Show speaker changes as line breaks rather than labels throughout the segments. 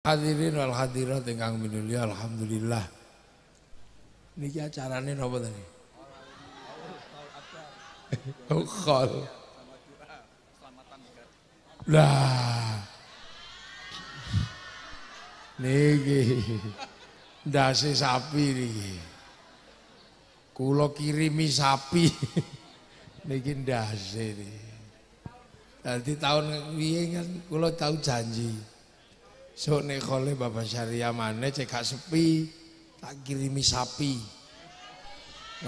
Hadirin wal hadirat ingkang minulya, alhamdulillah. Niki acarane napa tadi? Khol. Lah. Niki ndase sapi niki. Kula kirimi sapi. Niki ndase niki. Dadi tahun wingi kan kula tau janji. Sok nek khole Bapak Syariah maneh cek gak sepi, tak kirimi sapi.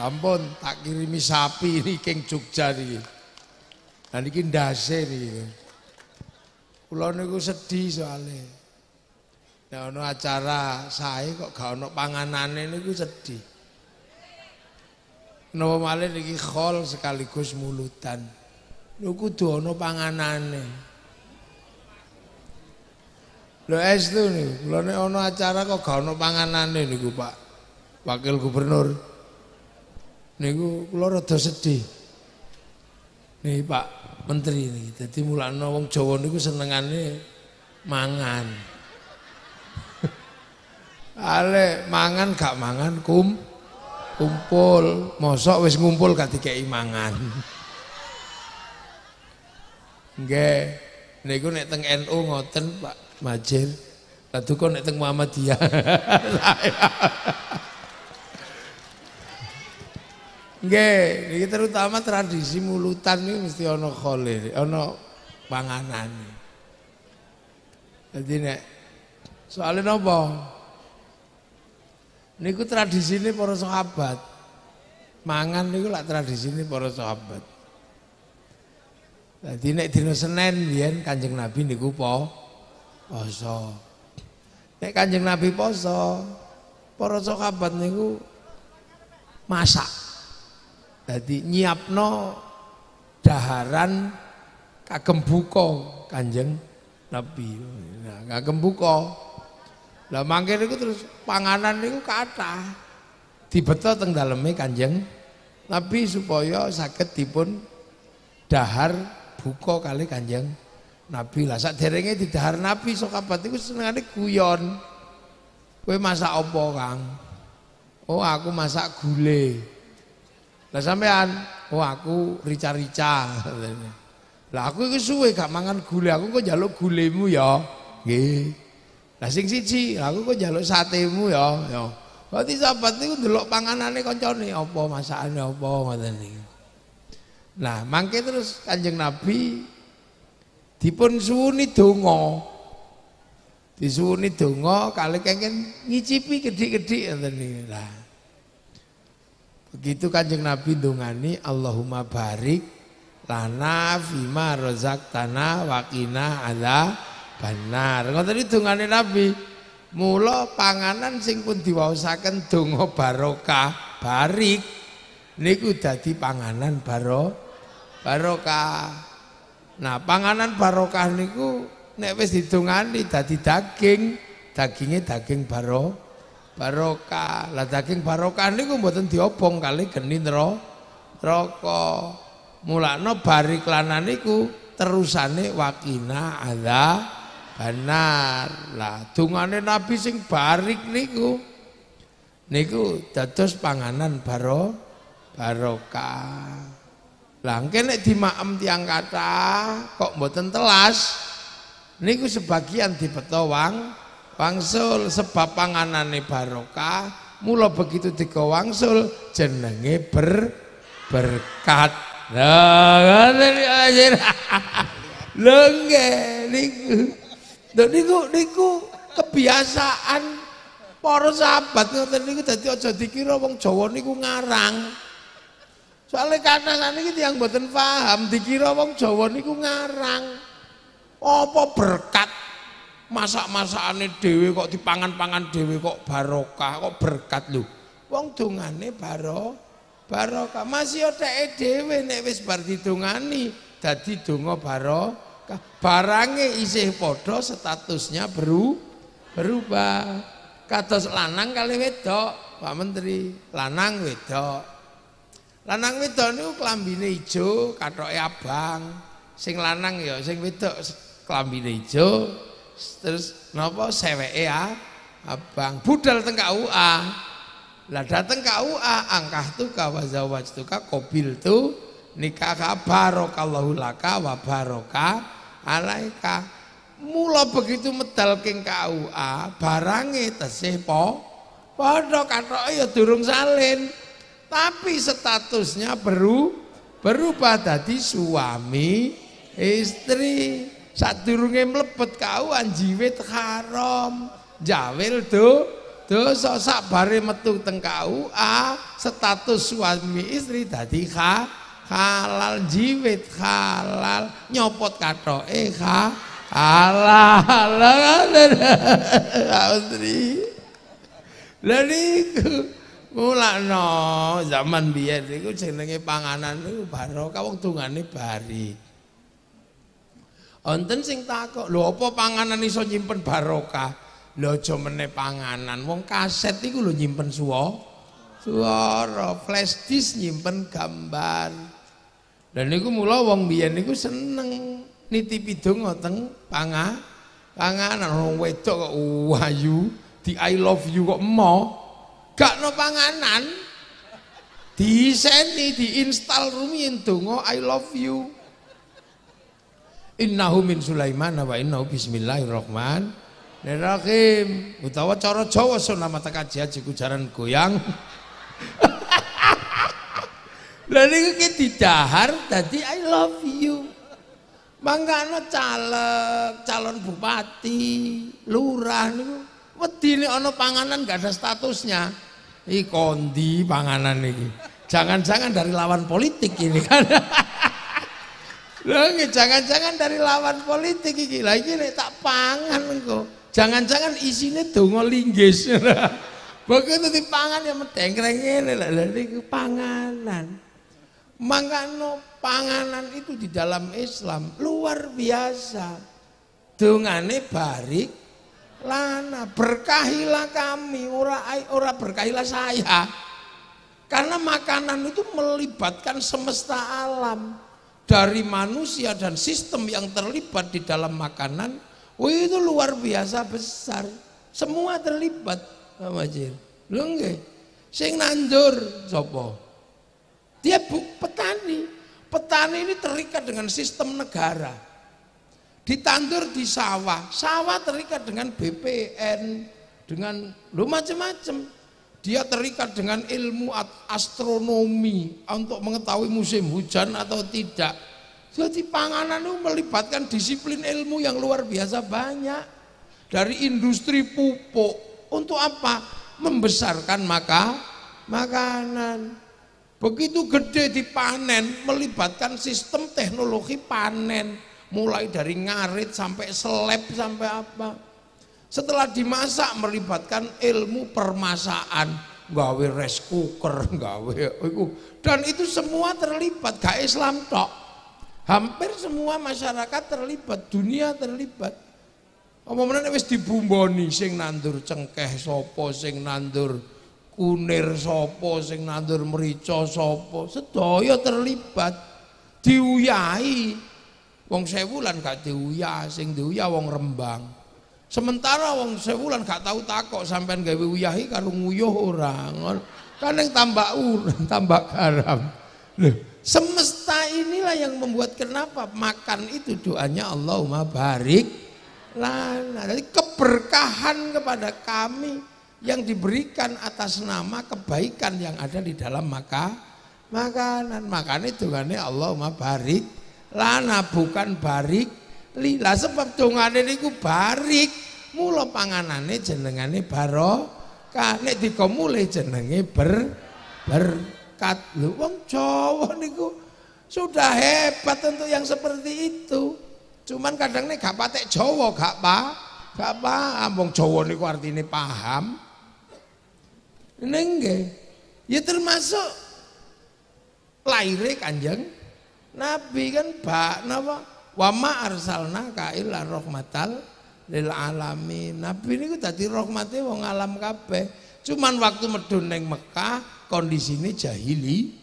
Lampun tak kirimi sapi niki king Jogja niki. Lah niki ndase niki. Kula niku sedih soalnya. Nek ana acara sae kok gak ana panganane niku sedih. Napa malih niki khol sekaligus mulutan. Niku kudu ana panganane. Lho estu niku, lho nek ana acara kok gak ana panganane niku Pak Wakil Gubernur. Niku kula rada sedih. Nih Pak Menteri niki, dadi mulakno wong Jawa niku senengane mangan. Ale mangan gak mangan kumpul, mosok wis ngumpul gak dikeki mangan. Nggih, niku nek teng NU ngoten Pak Majir, ladu kok nek teng Muhammadiyah. Nggih, niki terutama tradisi mulutan niku mesti ana khole, ana panganane. Dadi nek soalé napa? Niku tradisine para sahabat. Mangan niku lak tradisine para sahabat. Dadi nek dina Senin biyen Kanjeng Nabi niku poso. Nek Kanjeng Nabi poso, para sahabat niku masak. Dadi nyiapno daharan kagem buka Kanjeng Nabi. Nah, kagem buka. Lah mangke niku terus panganan niku kathah. Dibeto teng daleme Kanjeng Nabi supaya saged dipun dahar buka kali Kanjeng Nabi. Lah saderenge didahar Nabi sahabat iku senengane guyon. Kowe masak apa, Kang? Oh, aku masak gule. Lah sampean, oh aku rica-rica. Lah aku iku suwe gak mangan gule, aku kok njaluk gulemu ya. Nggih. Lah sing siji, aku kok njaluk satemu ya. Ya. Berarti sahabat niku ndelok panganane kancane apa, masakane apa ngoten niku. Nah, mangke terus Kanjeng Nabi dipun suwuni donga. Disuwuni donga kalih kengken ngicipi gedhi-gedhi ngoten niku. Lah. Begitu Kanjeng Nabi ndongani Allahumma barik lana fima razaqtana wa qina adzabannar. Ngoten iki dongane Nabi. Mula panganan sing pun diwaosaken donga barokah, barik niku dadi panganan barokah. Nah, panganan barokah niku nek wis didongani dadi daging, daginge daging barokah. Lah daging barokah niku mboten diobong kali geni neraka. Mulane barik lana niku terusane wakina ada benar. Lah dungane Nabi sing barik niku dados panganan barokah. Lah engke nek dimaem tiyang kathah kok mboten telas niku sebagian dibeto wangsul sebab panganane barokah. Mula begitu digo wangsul jenenge berkat. Lah ngoten iki. Lho nggih niku kebiasaan para sahabat ngoten niku dadi aja dikira wong Jawa niku ngarang. Soale kadang niki tiyang mboten paham dikira wong Jawa niku ngarang. Apa berkat masak-masakane dhewe kok dipangan-pangan dhewe kok barokah, kok berkat lho. Wong dongane barokah. Masih oteke dhewe nek wis bar didongani dadi donga barokah. Barange isih padha statusnya berubah. Kados lanang kali wedok, Pak Menteri. Lanang wedok. Lanang wedok niku klambine ijo, kathoke abang. Sing lanang ya sing wedok klambine ijo, terus napa seweke abang budal teng KUA. Lah dateng KUA angkah tuka wa zawajtuka qabil tu nikah barakallahu laka wa baraka alaika. Mula begitu medal king KUA barange tesih padha kathoke ya durung salin. Tapi statusnya berubah dadi suami istri. Sadurunge mlebet KUA jiwit haram, jawil dosa. Sabare metu teng KUA status suami istri dadi halal, jiwit halal, nyopot kathoke halal. Istri lha niku mulakno zaman biyen niku jenenge panganan niku barokah, wong dungane bari. Wonten sing takok, lho apa panganan iso nyimpen barokah? Lho aja meneh panganan, wong kaset iku lho nyimpen suara, flash disk nyimpen gambar. Dan niku mula wong biyen niku seneng nitipi donga teng panganan. Wong wedok kok ayu, di I love you kok gak no panganan. Diseni, diinstal rumiyin donga I love you. Innahu min Sulaiman wa innahu bismillahirrahmanirrahim. Utawa cara Jawa sunamata kaji haji kujaran goyang. Lah niku ki didahar dadi I love you. Mangkane calon bupati, lurah niku wedine ana panganan gak ada statusnya. Iki kondi panganan iki. Jangan-jangan dari lawan politik ini kan. Lho jangan-jangan dari lawan politik iki. Lah iki nek tak pangan engko. Jangan-jangan isine donga linggis. Begitu dipangan ya medengkreng ngene lha niku panganan. Mangkano panganan itu di dalam Islam luar biasa. Dongane barik lana, berkahilah kami, ora berkahilah saya. Karena makanan itu melibatkan semesta alam. Dari manusia dan sistem yang terlibat di dalam makanan, itu luar biasa besar. Semua terlibat, Pak Majid. Lho nggih. Sing nandur sapa? Dia petani. Petani ini terikat dengan sistem negara. Ditandur di sawah. Sawah terikat dengan BPN, dengan macam-macam. Dia terikat dengan ilmu astronomi untuk mengetahui musim hujan atau tidak. Jadi panganan itu melibatkan disiplin ilmu yang luar biasa banyak. Dari industri pupuk. Untuk apa? Membesarkan makanan. Begitu gede dipanen, melibatkan sistem teknologi panen. Mulai dari ngarit sampai seleb sampai apa. Setelah dimasak melibatkan ilmu permasaan, gawe rice cooker, gawe itu, dan itu semua terlibat, gak Islam tok. Hampir semua masyarakat terlibat, dunia terlibat. Omongane wis dibumboni, sing nandur cengkeh sapa, sing nandur kunir sapa, sing nandur merica sapa, sedaya terlibat. Diuyahi. Wong Sewulan gak diuyah, sing diuyah wong Rembang. Sementara wong Sewulan gak tahu takok sampean gawe uyahi karo nguyuh orang. Kan yang tambah garam. Loh, semesta inilah yang membuat kenapa makan itu doanya Allahumma barik lana. Jadi keberkahan kepada kami yang diberikan atas nama kebaikan yang ada di dalam makanan. Makanya dongane Allahumma barik lana, bukan barik lila. Sebab dongane niku barik, mula panganane jenengane barokah. Nek dikomule jenenge berkat. Lho wong Jawa niku sudah hebat untuk yang seperti itu. Cuman kadang nek gak patek Jawa gak paham. Wong Jawa niku artine paham. Nggih. Ya termasuk lahire Kanjeng Nabi kan napa? Wa ma arsalnaka illa rahmatal lil alamin. Nabi niku dadi rahmate wong alam kabeh. Cuman waktu medun ning Mekah kondisine jahiliyah.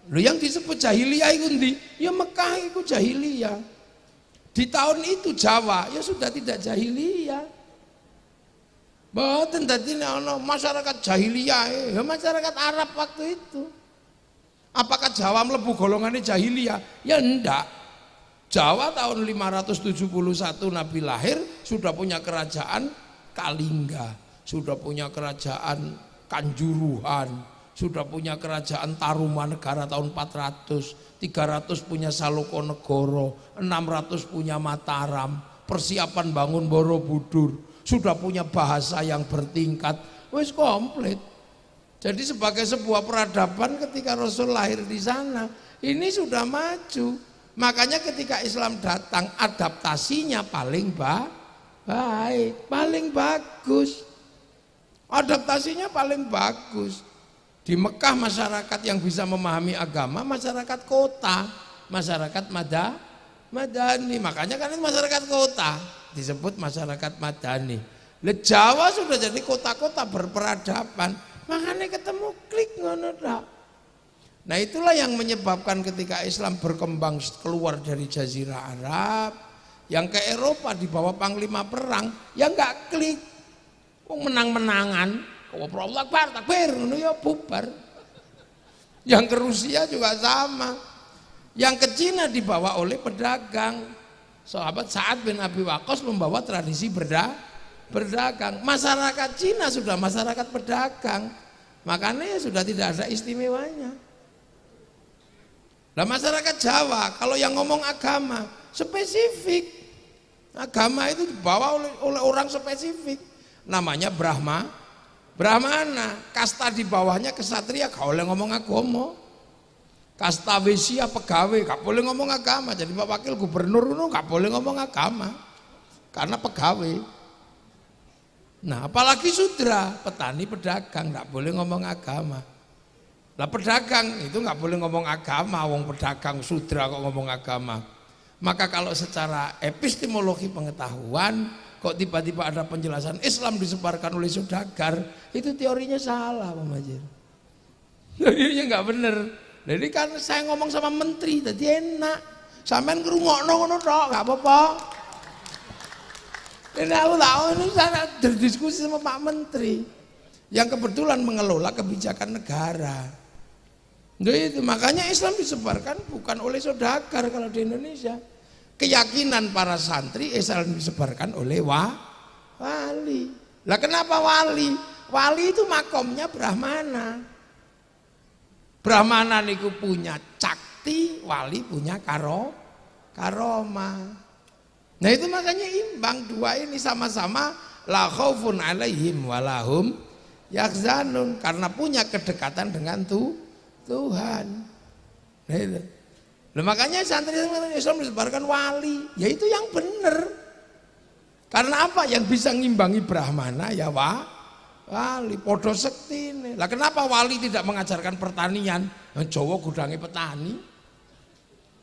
Lho yang disebut jahiliyah iku ndi? Ya Mekah iku jahiliyah. Di tahun itu Jawa ya sudah tidak jahiliyah. Mboten dadi ana masyarakat jahiliyah, ya masyarakat Arab waktu itu. Apakah Jawa mlebu golongannya jahiliyah? Ya enggak. Jawa tahun 571 Nabi lahir sudah punya kerajaan Kalingga, sudah punya kerajaan Kanjuruhan, sudah punya kerajaan Tarumanegara tahun 400, 300 punya Salokonegoro, 600 punya Mataram, persiapan bangun Borobudur, sudah punya bahasa yang bertingkat, wis komplit. Jadi sebagai sebuah peradaban ketika Rasul lahir di sana, ini sudah maju. Makanya ketika Islam datang adaptasinya paling baik, paling bagus. Adaptasinya paling bagus. Di Mekah masyarakat yang bisa memahami agama masyarakat kota, masyarakat madani. Makanya kan itu masyarakat kota disebut masyarakat madani. Jawa sudah jadi kota-kota berperadaban. Makanya ketemu klik ngono tok. Nah itulah yang menyebabkan ketika Islam berkembang keluar dari Jazirah Arab, yang ke Eropa di bawah panglima perang, ya nggak klik, menang-menangan, Allah Akbar, takbir, ya bubar. Yang ke Rusia juga sama, yang ke Cina dibawa oleh pedagang. Sahabat Sa'ad bin Abi Waqqas membawa tradisi berdagang. Masyarakat Cina sudah masyarakat pedagang, makanya ya sudah tidak ada istimewanya. Nah masyarakat Jawa kalau yang ngomong agama spesifik, agama itu dibawa oleh orang spesifik, namanya Brahmana, kasta di bawahnya kesatria gak boleh ngomong agama, kasta Wesya pegawai gak boleh ngomong agama, jadi Pak Wakil Gubernur itu gak boleh ngomong agama karena pegawai. Nah apalagi sudra, petani pedagang gak boleh ngomong agama. Lah pedagang itu nggak boleh ngomong agama, wong pedagang sudra kok ngomong agama. Maka kalau secara epistemologi pengetahuan kok tiba-tiba ada penjelasan Islam disebarkan oleh saudagar, itu teorinya salah Pak Majid. Teorinya nggak bener. Jadi kan saya ngomong sama menteri, jadi enak. Sampean ngrungokno ngono tok, nggak apa-apa. Ini aku tahu ini saya berdiskusi sama Pak Menteri yang kebetulan mengelola kebijakan negara. Nah itu makanya Islam disebarkan bukan oleh saudagar kalau di Indonesia. Keyakinan para santri Islam disebarkan oleh wali. Lah kenapa wali? Wali itu makomnya Brahmana. Brahmana niku punya cakti, wali punya karoma. Nah itu makanya imbang, dua ini sama-sama la khaufun alaihim walahum yahzanun, karena punya kedekatan dengan Tuhan. Nah itu. Nah, makanya santri Islam disebarkan wali, yaitu yang benar. Karena apa? Yang bisa ngimbangi Brahmana ya wali, podo sekti ini. Lah kenapa wali tidak mengajarkan pertanian? Jawa gudangi petani.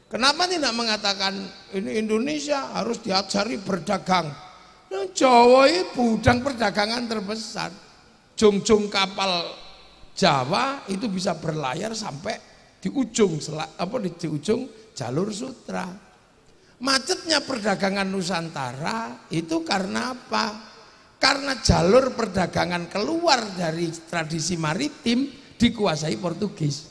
Kenapa tidak mengatakan ini Indonesia harus diajari berdagang? Nah, Jawa ini gudang perdagangan terbesar. Jung-jung kapal Jawa itu bisa berlayar sampai di ujung di ujung jalur sutra. Macetnya perdagangan Nusantara itu karena apa? Karena jalur perdagangan keluar dari tradisi maritim dikuasai Portugis.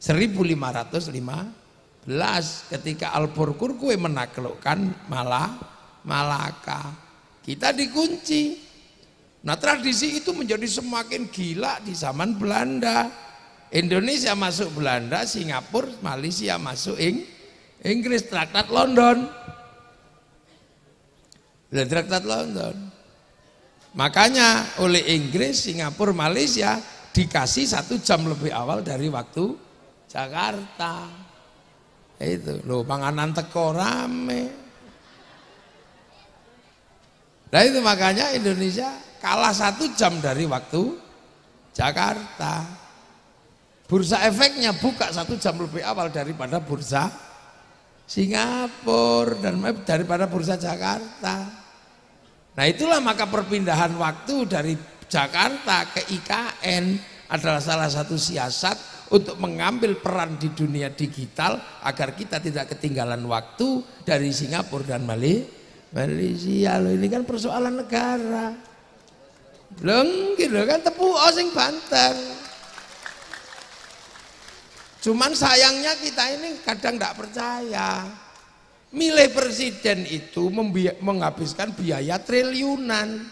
1515 ketika Albuquerque menaklukkan Malaka, kita dikunci. Nah tradisi itu menjadi semakin gila di zaman Belanda. Indonesia masuk Belanda, Singapura, Malaysia masuk Inggris, Traktat London. Traktat London. Makanya oleh Inggris, Singapura, Malaysia dikasih 1 jam lebih awal dari waktu Jakarta. Itu loh, panganan teko rame. Nah itu makanya Indonesia kalah 1 jam dari waktu Jakarta. Bursa efeknya buka 1 jam lebih awal daripada bursa Singapura dan daripada bursa Jakarta. Nah itulah maka perpindahan waktu dari Jakarta ke IKN adalah salah satu siasat untuk mengambil peran di dunia digital agar kita tidak ketinggalan waktu dari Singapura dan Malaysia. Loh, ini kan persoalan negara. Gitu kan tepu sing banter. Cuman sayangnya kita ini kadang tidak percaya. Milih presiden itu menghabiskan biaya triliunan.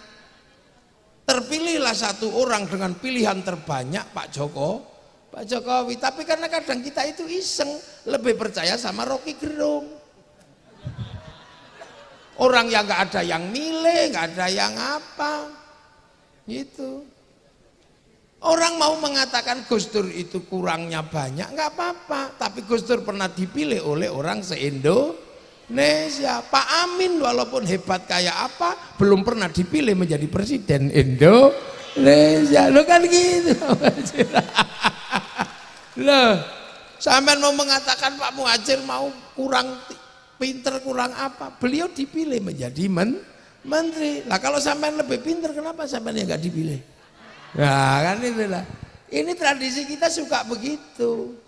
Terpilihlah satu orang dengan pilihan terbanyak Pak Jokowi. Tapi karena kadang kita itu iseng, lebih percaya sama Rocky Gerung. Orang yang nggak ada yang milih, nggak ada yang apa, gitu. Orang mau mengatakan Gus Dur itu kurangnya banyak, nggak apa-apa. Tapi Gus Dur pernah dipilih oleh orang se-Indonesia. Pak Amin walaupun hebat kayak apa, belum pernah dipilih menjadi presiden Indonesia. Lo kan gitu. Loh, sampean mau mengatakan Pak Muhadjir mau kurang pinter, kurang apa? Beliau dipilih menjadi menteri. Lah kalau sampean lebih pinter, kenapa sampean yang nggak dipilih? Nah kan itulah. Ini tradisi kita suka begitu.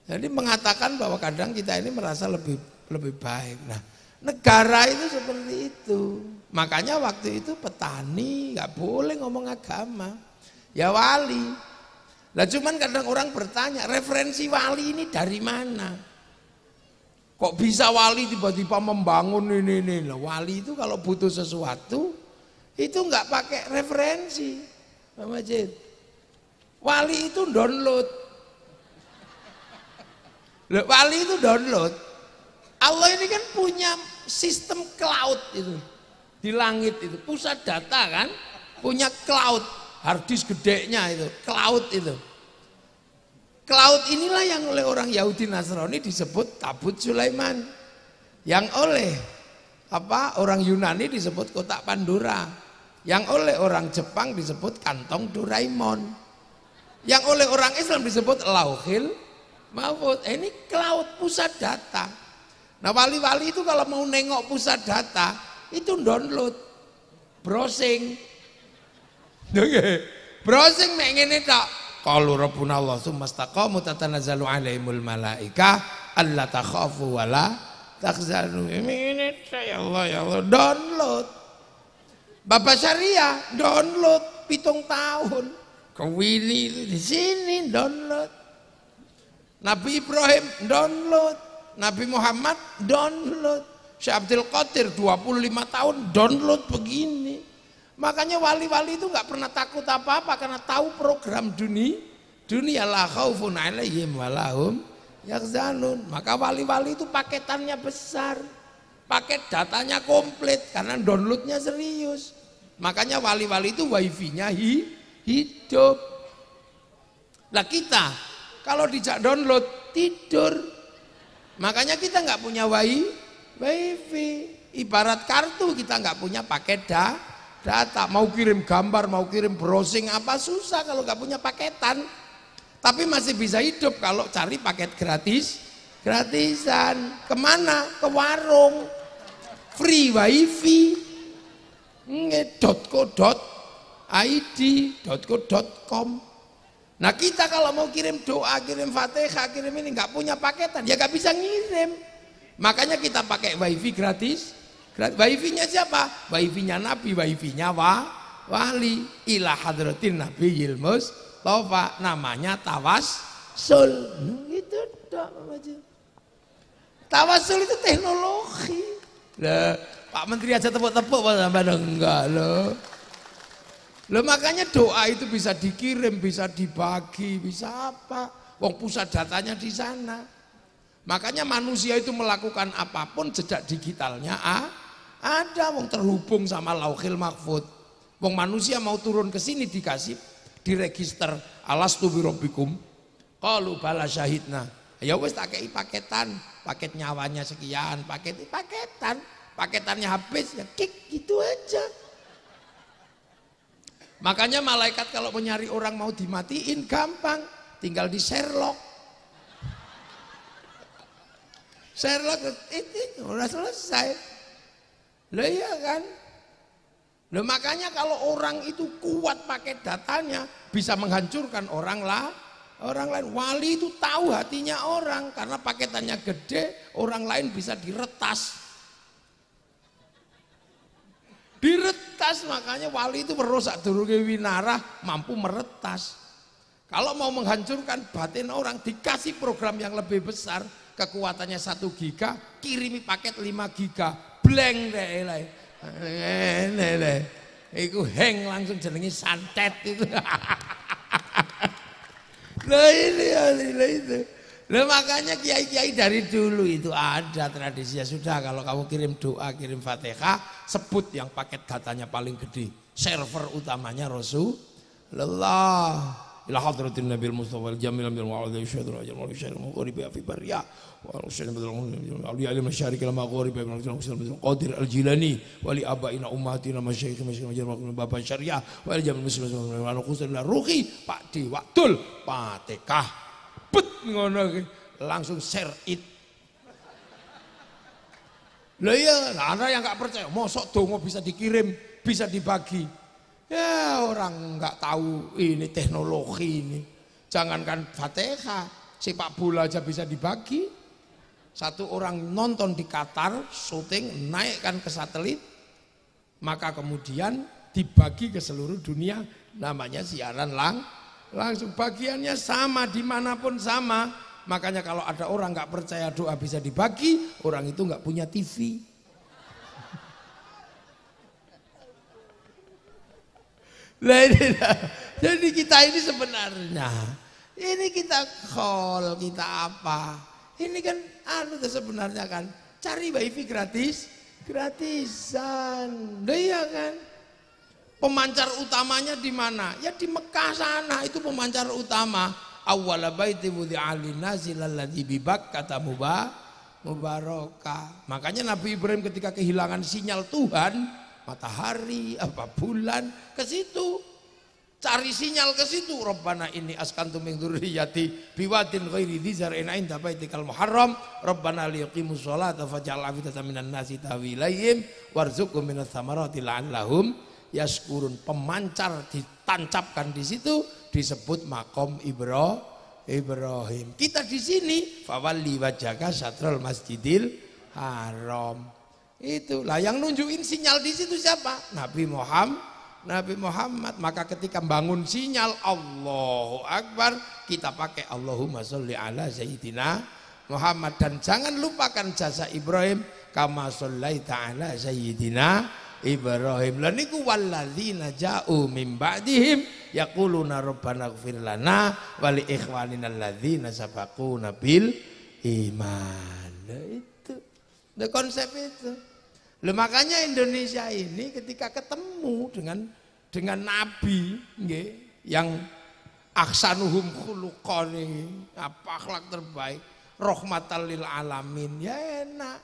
Jadi mengatakan bahwa kadang kita ini merasa lebih baik. Nah, negara itu seperti itu. Makanya waktu itu petani nggak boleh ngomong agama. Ya wali. Lah cuman kadang orang bertanya, referensi wali ini dari mana? Kok bisa wali tiba-tiba membangun ini? Lah wali itu kalau butuh sesuatu itu nggak pakai referensi. Pak Majid, wali itu download. Loh, wali itu download. Allah ini kan punya sistem cloud itu di langit itu, pusat data kan, punya cloud, harddisk gedenya itu, cloud itu. Cloud inilah yang oleh orang Yahudi Nasrani disebut Tabut Sulaiman, yang oleh orang Yunani disebut kotak Pandora. Yang oleh orang Jepang disebut kantong Doraemon. Yang oleh orang Islam disebut Lauhil Mahfuz. Ini cloud, pusat data. Nah wali-wali itu kalau mau nengok pusat data itu download, browsing. Browsing mek ngene tok. Qalu rabbuna Allah tsumma istaqamu tatanazzalu alaihimul malaikah alla takhafu wala tahzanu. Ini ya Allah download. Bapak Syariah download 7 tahun. Kewini itu di sini download. Nabi Ibrahim download. Nabi Muhammad download. Syekh Abdul Qadir 25 tahun download begini. Makanya wali-wali itu nggak pernah takut apa-apa karena tahu program dunia la khaufun alaihim walahum yahzanun. Maka wali-wali itu paketannya besar. Paket datanya komplit karena downloadnya serius. Makanya wali-wali itu wifi-nya hidup. Lah kita kalau dijak download tidur. Makanya kita nggak punya wifi. Ibarat kartu kita nggak punya paket data. Mau kirim gambar, mau kirim browsing apa susah kalau nggak punya paketan. Tapi masih bisa hidup kalau cari paket gratisan. Kemana? Ke warung. Free wifi. .co.id.co.com. Nah kita kalau mau kirim doa, kirim fatihah, kirim ini nggak punya paketan, ya nggak bisa ngirim. Makanya kita pakai wifi gratis. Wifi-nya siapa? Wifi-nya Nabi, wifi-nya wali. Ila hadratin Nabiyil Mustafa, namanya tawassul. Gitu dong. Tawassul itu teknologi. Lah, Pak Menteri aja tepuk-tepuk sampai enggak loh. Loh makanya doa itu bisa dikirim, bisa dibagi, bisa apa? Wong pusat datanya di sana. Makanya manusia itu melakukan apapun jejak digitalnya ada, wong terhubung sama Lauhil Mahfuz. Wong manusia mau turun ke sini dikasih diregister alastu birabbikum. Qalu bala syahidna. Ya wis tak kei paketan, paket nyawanya sekian, paketan. Paketannya habis ya kik gitu aja. Makanya malaikat kalau mencari orang mau dimatiin gampang, tinggal di Sherlock. Sherlock itu udah selesai. Loh iya kan? Loh makanya kalau orang itu kuat pakai datanya bisa menghancurkan orang Orang lain, wali itu tahu hatinya orang karena paketannya gede, orang lain bisa diretas. Diretas, makanya wali itu merusak durunge winarah, mampu meretas. Kalau mau menghancurkan batin orang, dikasih program yang lebih besar, kekuatannya 1 giga, kirimi paket 5 giga, blank deh. Iku hang langsung jenengi santet itu. Nah itu. Nah makanya kiai-kiai dari dulu itu ada tradisinya, sudah kalau kamu kirim doa, kirim Fatihah, sebut yang paket datanya paling gede. Server utamanya Rasulullah. Ila hadratin Nabil Mustafa al-Jamil bil wa'adhi syaitan ajal wa syaitan maghrib fi barya wa syaitan bil awliya al masyarik al maghrib wa qadir al-Jilani wa li abaina ummatina masyayikh majal wa baba syariah wa al-jamil muslimin wa khusus la ruhi Pak Di Waktul Fatihah bet ngono langsung share it. Lah iya, ada yang enggak percaya, mosok donga bisa dikirim, bisa dibagi. Ya orang nggak tahu ini teknologi ini. Jangankan Fatihah, sepak bola aja bisa dibagi. Satu orang nonton di Qatar, syuting, naikkan ke satelit, maka kemudian dibagi ke seluruh dunia, namanya siaran langsung. Bagiannya sama, dimanapun sama. Makanya kalau ada orang nggak percaya doa bisa dibagi, orang itu nggak punya TV. Jadi kita ini sebenarnya ini kita call, kita apa? Ini kan sebenarnya kan cari wifi gratisan. Iya kan? Pemancar utamanya di mana? Ya di Mekah sana, itu pemancar utama. Awwala baiti wudi'a lin-nasi lalladzi bi Bakkah mubarakah. Makanya Nabi Ibrahim ketika kehilangan sinyal Tuhan, matahari, bulan, ke situ. Cari sinyal ke situ. Rabbana inni askantu min dzurriyyati biwadin ghairi dzi zar'in 'inda baitikal muharram. Rabbana liyaqimus sholata faj'al afidatan minan nasi tahwi ilaihim warzuqhum minas tsamarati la'allahum yashkurun. Pemancar ditancapkan di situ disebut makom Ibrahim. Kita di sini fawalli wajhaka syatrul masjidil haram. Itulah yang nunjukin sinyal di situ siapa? Nabi Muhammad. Maka ketika bangun sinyal Allahu Akbar, kita pakai Allahumma sholli ala sayyidina Muhammad. Dan jangan lupakan jasa Ibrahim, kama shollaita ala sayyidina Ibrahim. Lan niku walladzina ja'u min ba'dihim yaquluna rabbana ighfir lana wa li ikhwanina alladzina sabaquna bil iman. Itu konsep itu. Makanya Indonesia ini ketika ketemu dengan Nabi yang ahsanuhum khuluqan, akhlak terbaik, rahmatan lil alamin, ya enak.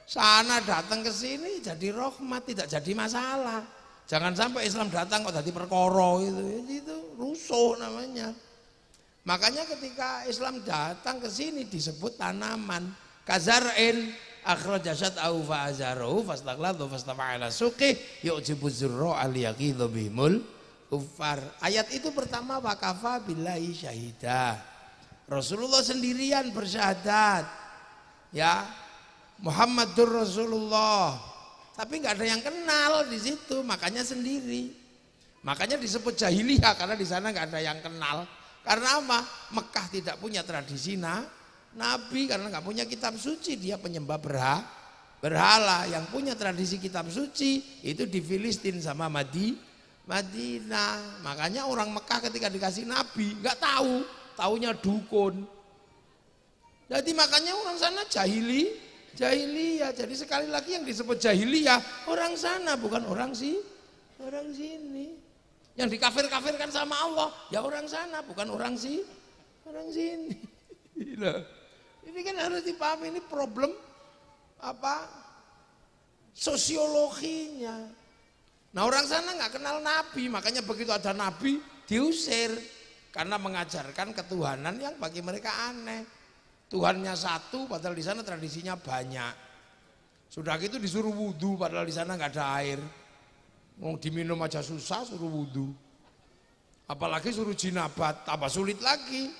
Sana datang ke sini jadi rahmat, tidak jadi masalah. Jangan sampai Islam datang kok jadi perkara itu rusuh namanya. Makanya ketika Islam datang ke sini disebut tanaman kazar'in akhraja syat'ahu fa'azarahu fastaghladu fastafa'ala suqih yu'jibu zurra al-yaqidhu bihimul kuffar. Ayat itu pertama wakafa billahi syahidah. Rasulullah sendirian bersyahadat. Ya, Muhammadur Rasulullah. Tapi nggak ada yang kenal di situ, makanya sendiri. Makanya disebut jahiliyah karena di sana nggak ada yang kenal. Karena apa? Mekah tidak punya tradisi Nabi karena nggak punya kitab suci, dia penyembah berhala. Yang punya tradisi kitab suci itu di Filistin sama Madinah. Makanya orang Mekah ketika dikasih Nabi nggak tahu, taunya dukun. Jadi makanya orang sana jahiliyah. Jadi sekali lagi yang disebut jahiliyah orang sana bukan orang sini. Yang dikafir-kafirkan sama Allah ya orang sana bukan orang sini. Ini kan harus dipahami, ini problem sosiologinya. Nah orang sana nggak kenal Nabi, makanya begitu ada Nabi diusir karena mengajarkan ketuhanan yang bagi mereka aneh. Tuhannya satu, padahal di sana tradisinya banyak. Sudah gitu disuruh wudhu, padahal di sana nggak ada air. Mau diminum aja susah, suruh wudhu. Apalagi suruh jinabat, tambah sulit lagi.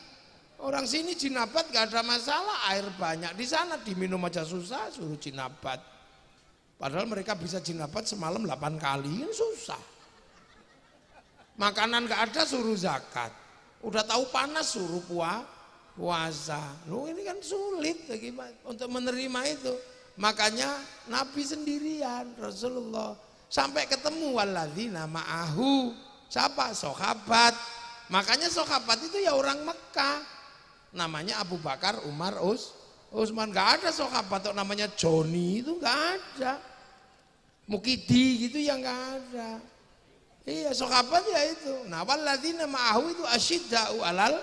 Orang sini jinabat gak ada masalah, air banyak. Di sana diminum aja susah, suruh jinabat. Padahal mereka bisa jinabat semalam 8 kali, ini susah. Makanan gak ada, suruh zakat. Udah tahu panas, suruh puasa. Loh, ini kan sulit untuk menerima itu. Makanya Nabi sendirian, Rasulullah. Sampai ketemu walladzina ma'ahu. Siapa? Sahabat. Makanya sahabat itu ya orang Mekah. Namanya Abu Bakar, Umar, Utsman. Gak ada sahabat yang namanya Joni, itu gak ada. Mukidi gitu yang gak ada. Iya, sahabat ya itu. Nah, walladzina ma'ahu itu asyidda'u alal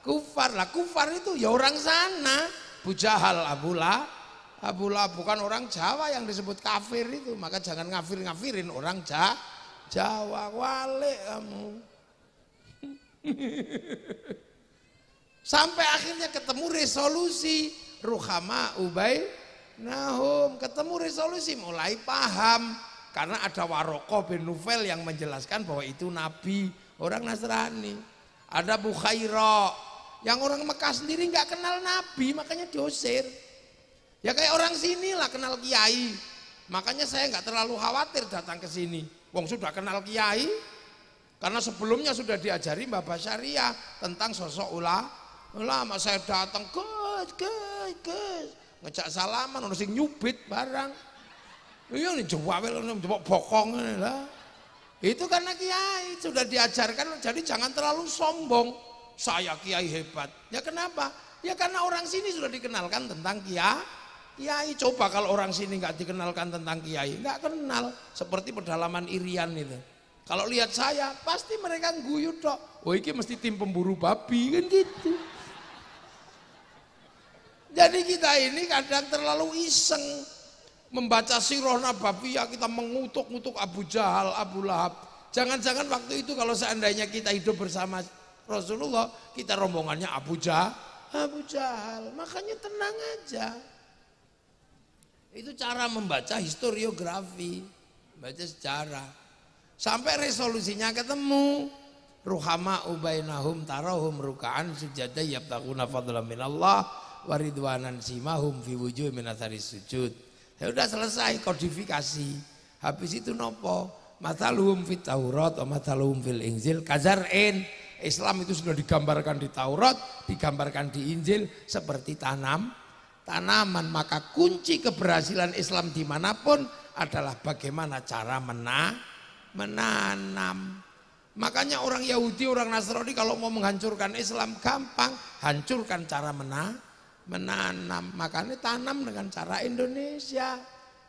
kufar. Lah kufar itu ya orang sana. Abu Jahal, Abu Lahab, bukan orang Jawa yang disebut kafir itu. Maka jangan ngafirin orang Jawa, wale kamu. Sampai akhirnya ketemu resolusi ruhama ubainahum, ketemu resolusi, mulai paham karena ada Waraqah bin Nufail yang menjelaskan bahwa itu nabi, orang Nasrani. Ada Bukhaira yang orang Mekah sendiri nggak kenal nabi, makanya diusir. Ya kayak orang sini lah kenal kiai. Makanya saya nggak terlalu khawatir datang ke sini. Wong sudah kenal kiai, karena sebelumnya sudah diajari Mbah Basyariah tentang sosok ulama. Saya datang, Gus, ngejak salaman, ono sing nyubit barang. Iya nih jawabel, jawab bokong lah. Itu karena kiai sudah diajarkan, jadi jangan terlalu sombong. Saya kiai hebat. Ya kenapa? Ya karena orang sini sudah dikenalkan tentang kiai. Coba kalau orang sini nggak dikenalkan tentang kiai, nggak kenal. Seperti pedalaman Irian itu. Kalau lihat saya, pasti mereka guyu dok. Oh ini mesti tim pemburu babi kan gitu. Jadi kita ini kadang terlalu iseng membaca sirah nabawiyah, kita mengutuk-ngutuk Abu Jahal, Abu Lahab. Jangan-jangan waktu itu kalau seandainya kita hidup bersama Rasulullah, kita rombongannya Abu Jahal. Makanya tenang aja. Itu cara membaca historiografi, baca sejarah. Sampai resolusinya ketemu. Ruhama ubainahum tarahum ruka'an sujada yabtaquna fadlan minallah wa ridwanan simahum fi wujuhihim min athari sujud. Ya udah selesai kodifikasi. Habis itu nopo? Mathaluhum fit Taurat wa mathaluhum fil Injil kazar'in. Islam itu sudah digambarkan di Taurat, digambarkan di Injil seperti tanaman. Maka kunci keberhasilan Islam dimanapun adalah bagaimana cara menanam. Makanya orang Yahudi, orang Nasrani kalau mau menghancurkan Islam gampang, hancurkan cara menanam. Makanya tanam dengan cara Indonesia.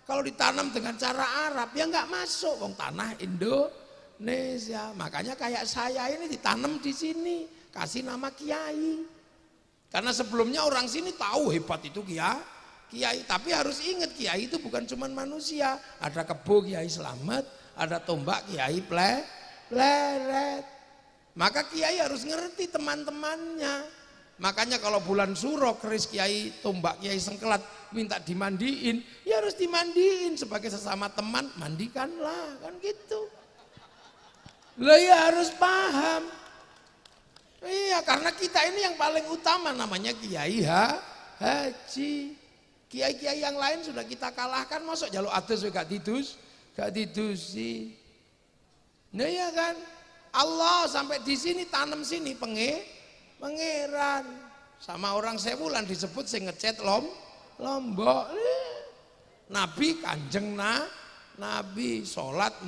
Kalau ditanam dengan cara Arab ya nggak masuk, wong tanah Indonesia. Makanya kayak saya ini ditanam di sini, kasih nama kiai. Karena sebelumnya orang sini tahu hebat itu kiai, tapi harus ingat kiai itu bukan cuma manusia. Ada kebo Kiai Slamet, ada tombak Kiai Pleret. Maka kiai harus ngerti teman-temannya. Makanya kalau bulan Suro keris Kiai Tombak Kiai Sengkelat minta dimandiin, ya harus dimandiin sebagai sesama teman, mandikanlah kan gitu. Lah ya harus paham. Iya, karena kita ini yang paling utama namanya Kiai Haji. Kiai-kiai yang lain sudah kita kalahkan, masuk jaluk atus gak didusi. Nah ya kan, Allah sampai di sini tanam sini pangeran sama orang Sewulan disebut sing ngecet Lombok. Nabi Kanjeng Nabi sholat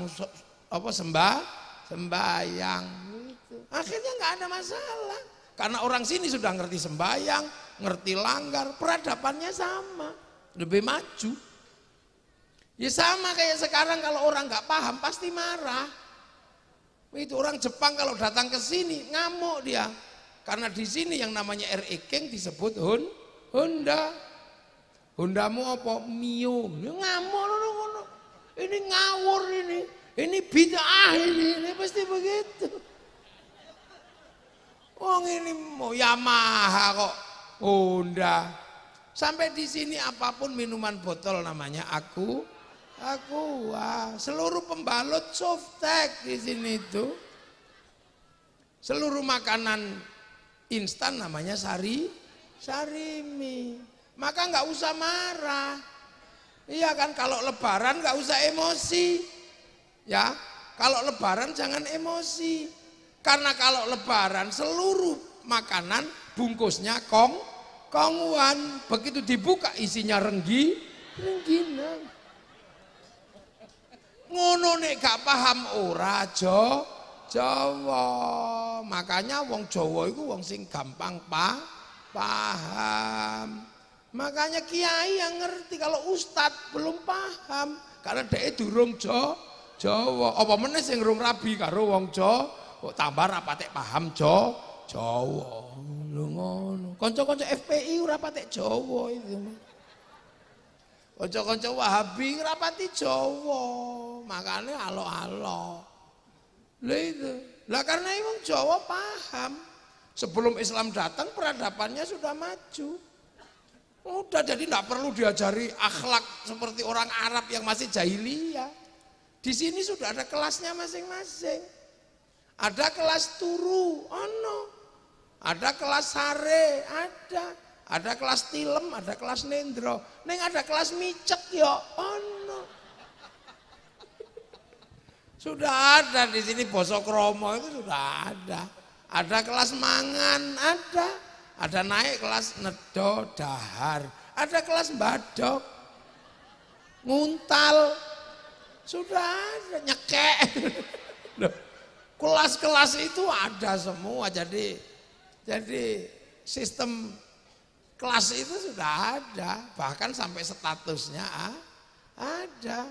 sembahyang gitu. Akhirnya nggak ada masalah karena orang sini sudah ngerti sembahyang, ngerti langgar, peradabannya sama, lebih maju. Ya sama kayak sekarang kalau orang nggak paham pasti marah. Itu orang Jepang kalau datang ke sini ngamuk dia. Karena di sini yang namanya R.E. King disebut Honda. Hondamu apa? Mio. Ngamuk ngono. Ini ngawur ini. Ini bid'ah ini pasti begitu. Wong ini mau Yamaha kok Honda. Sampai di sini apapun minuman botol namanya aku seluruh pembalut softtek di sini itu. Seluruh makanan instan namanya sarimi. Maka nggak usah marah. Iya kan, kalau lebaran nggak usah emosi. Ya, kalau lebaran jangan emosi. Karena kalau lebaran seluruh makanan bungkusnya konguan. Begitu dibuka isinya rengginang. Ngono nek gak paham ora Jawa. Makanya wong Jawa itu wong sing gampang paham. Makanya kiai yang ngerti, kalau ustadz belum paham karena dia durung Jawa. Apa meneh sing rung rabi karo wong Jawa, tambah rapate paham Jawa. Lho ngono. Kanca-kanca FPI ora patek Jawa itu. Kanca-kanca Wahabi rapati Jawa. Makanya alo-alo. Lah itu. Lah karena emang Jawa paham. Sebelum Islam datang peradabannya sudah maju. Udah, jadi tidak perlu diajari akhlak seperti orang Arab yang masih jahiliyah. Di sini sudah ada kelasnya masing-masing. Ada kelas turu, ono. Ada kelas sare, ada kelas tilem, ada kelas nendro. Neng ada kelas micek ya, ono. Sudah ada di sini basa kromo itu sudah ada. Ada kelas mangan, ada. Ada naik kelas nedo dahar, ada kelas badok, nguntal, sudah ada nyekek. Kelas-kelas itu ada semua, jadi sistem kelas itu sudah ada, bahkan sampai statusnya ada.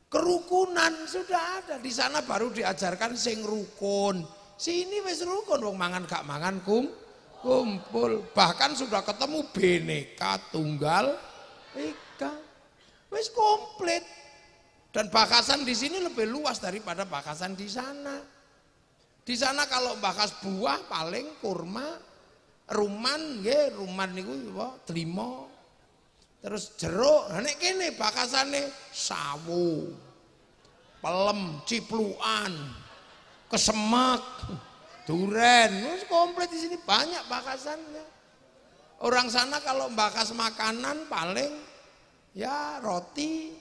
Kerukunan sudah ada, di sana baru diajarkan sing rukun. Sini wis rukun, wong mangan gak mangan kumpul. Bahkan sudah ketemu Bhinneka Tunggal Ika. Wis komplit. Dan bakasan di sini lebih luas daripada bakasan di sana. Di sana kalau bakas buah paling kurma, ruman nggih, ruman niku apa? Trimo. Terus jeruk, nek kene bakasane sawo, pelem, ciplukan, kesemek, duren, komplit di sini banyak bakasannya. Orang sana kalau bakas makanan paling ya roti,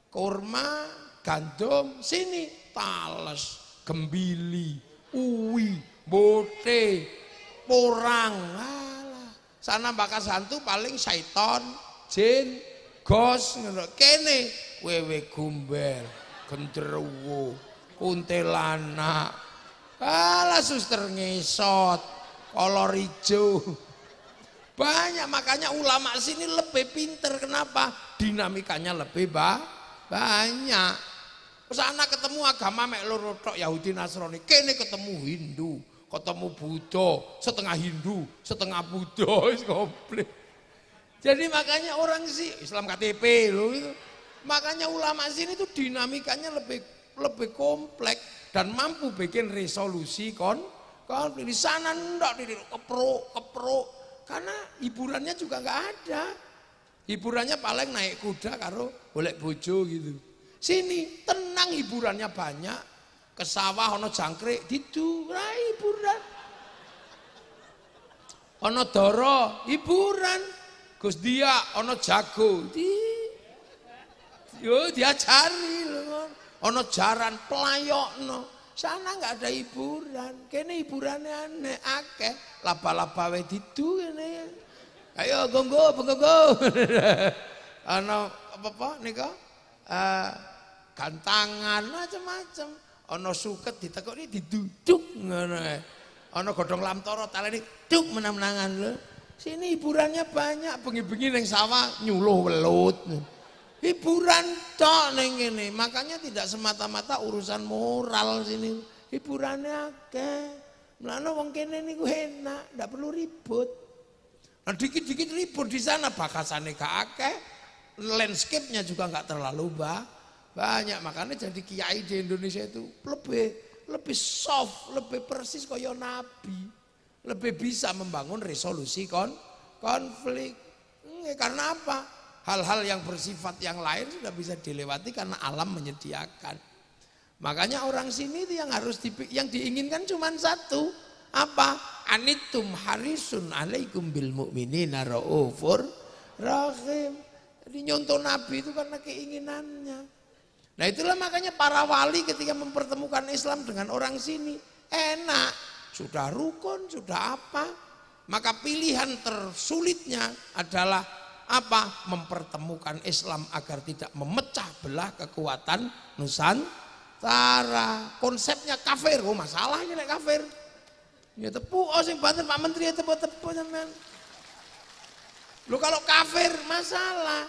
kurma, gandum, sini tales, gembili, uwi, bote, porang. Alah. Sana bakas hantu paling syaiton, jin, gos, kene wewe gumbel, genderuwo, kuntilanak. Alah suster ngesot, kolor hijau. Banyak, makanya ulama sini lebih pinter. Kenapa? Dinamikanya lebih banyak. Sana ketemu agama mek loro tok, Yahudi Nasrani. Kene ketemu Hindu, ketemu Buddha, setengah Hindu, setengah Buddha, wis komplit. Jadi makanya orang sih Islam KTP loh itu. Makanya ulama sini tuh dinamikanya lebih kompleks dan mampu bikin resolusi konflik. Di sana ndak kepruk karena hiburannya juga nggak ada. Hiburannya paling naik kuda karo golek bojo gitu. Sini tenang, hiburannya banyak. Ke sawah ono jangkrik didu hiburan. Ono doro hiburan. Gus dia ono jago diajari loh. Ono jaran pelayokno. Sana nggak ada hiburan. Kene hiburannya aneh akeh. Laba-laba we didu kene. Ayo gonggo. Ono apa nika? Gantangan macam-macam. Ono suket ditekoni diduduk ngono. Ono godhong lamtoro talene duk menang-menangan lho. Sini hiburannya banyak, bengi-bengi ning sawah nyuluh welut. Hiburan tok ning kene. Makanya tidak semata-mata urusan moral sini. Hiburannya akeh. Mulane wong kene niku enak, ndak perlu ribut. Nah dikit-dikit ribut di sana bakasane gak akeh. Landscape-nya juga nggak terlalu banyak. Makanya jadi kiai di Indonesia itu lebih soft, lebih persis kaya nabi. Lebih bisa membangun resolusi konflik. Karena apa? Hal-hal yang bersifat yang lain sudah bisa dilewati karena alam menyediakan. Makanya orang sini itu yang diinginkan cuma satu. Apa? Anitum harisun alaikum bil mu'minina raufur rahim. Jadi nyontoh Nabi itu karena keinginannya. Nah itulah makanya para wali ketika mempertemukan Islam dengan orang sini enak. Sudah rukun, sudah apa. Maka pilihan tersulitnya adalah apa? Mempertemukan Islam agar tidak memecah belah kekuatan Nusantara. Konsepnya kafir, oh masalahnya nek kafir. Ya tepuk, oh sing banten Pak Menteri ya tepuk sampean. Lu kalau kafir masalah.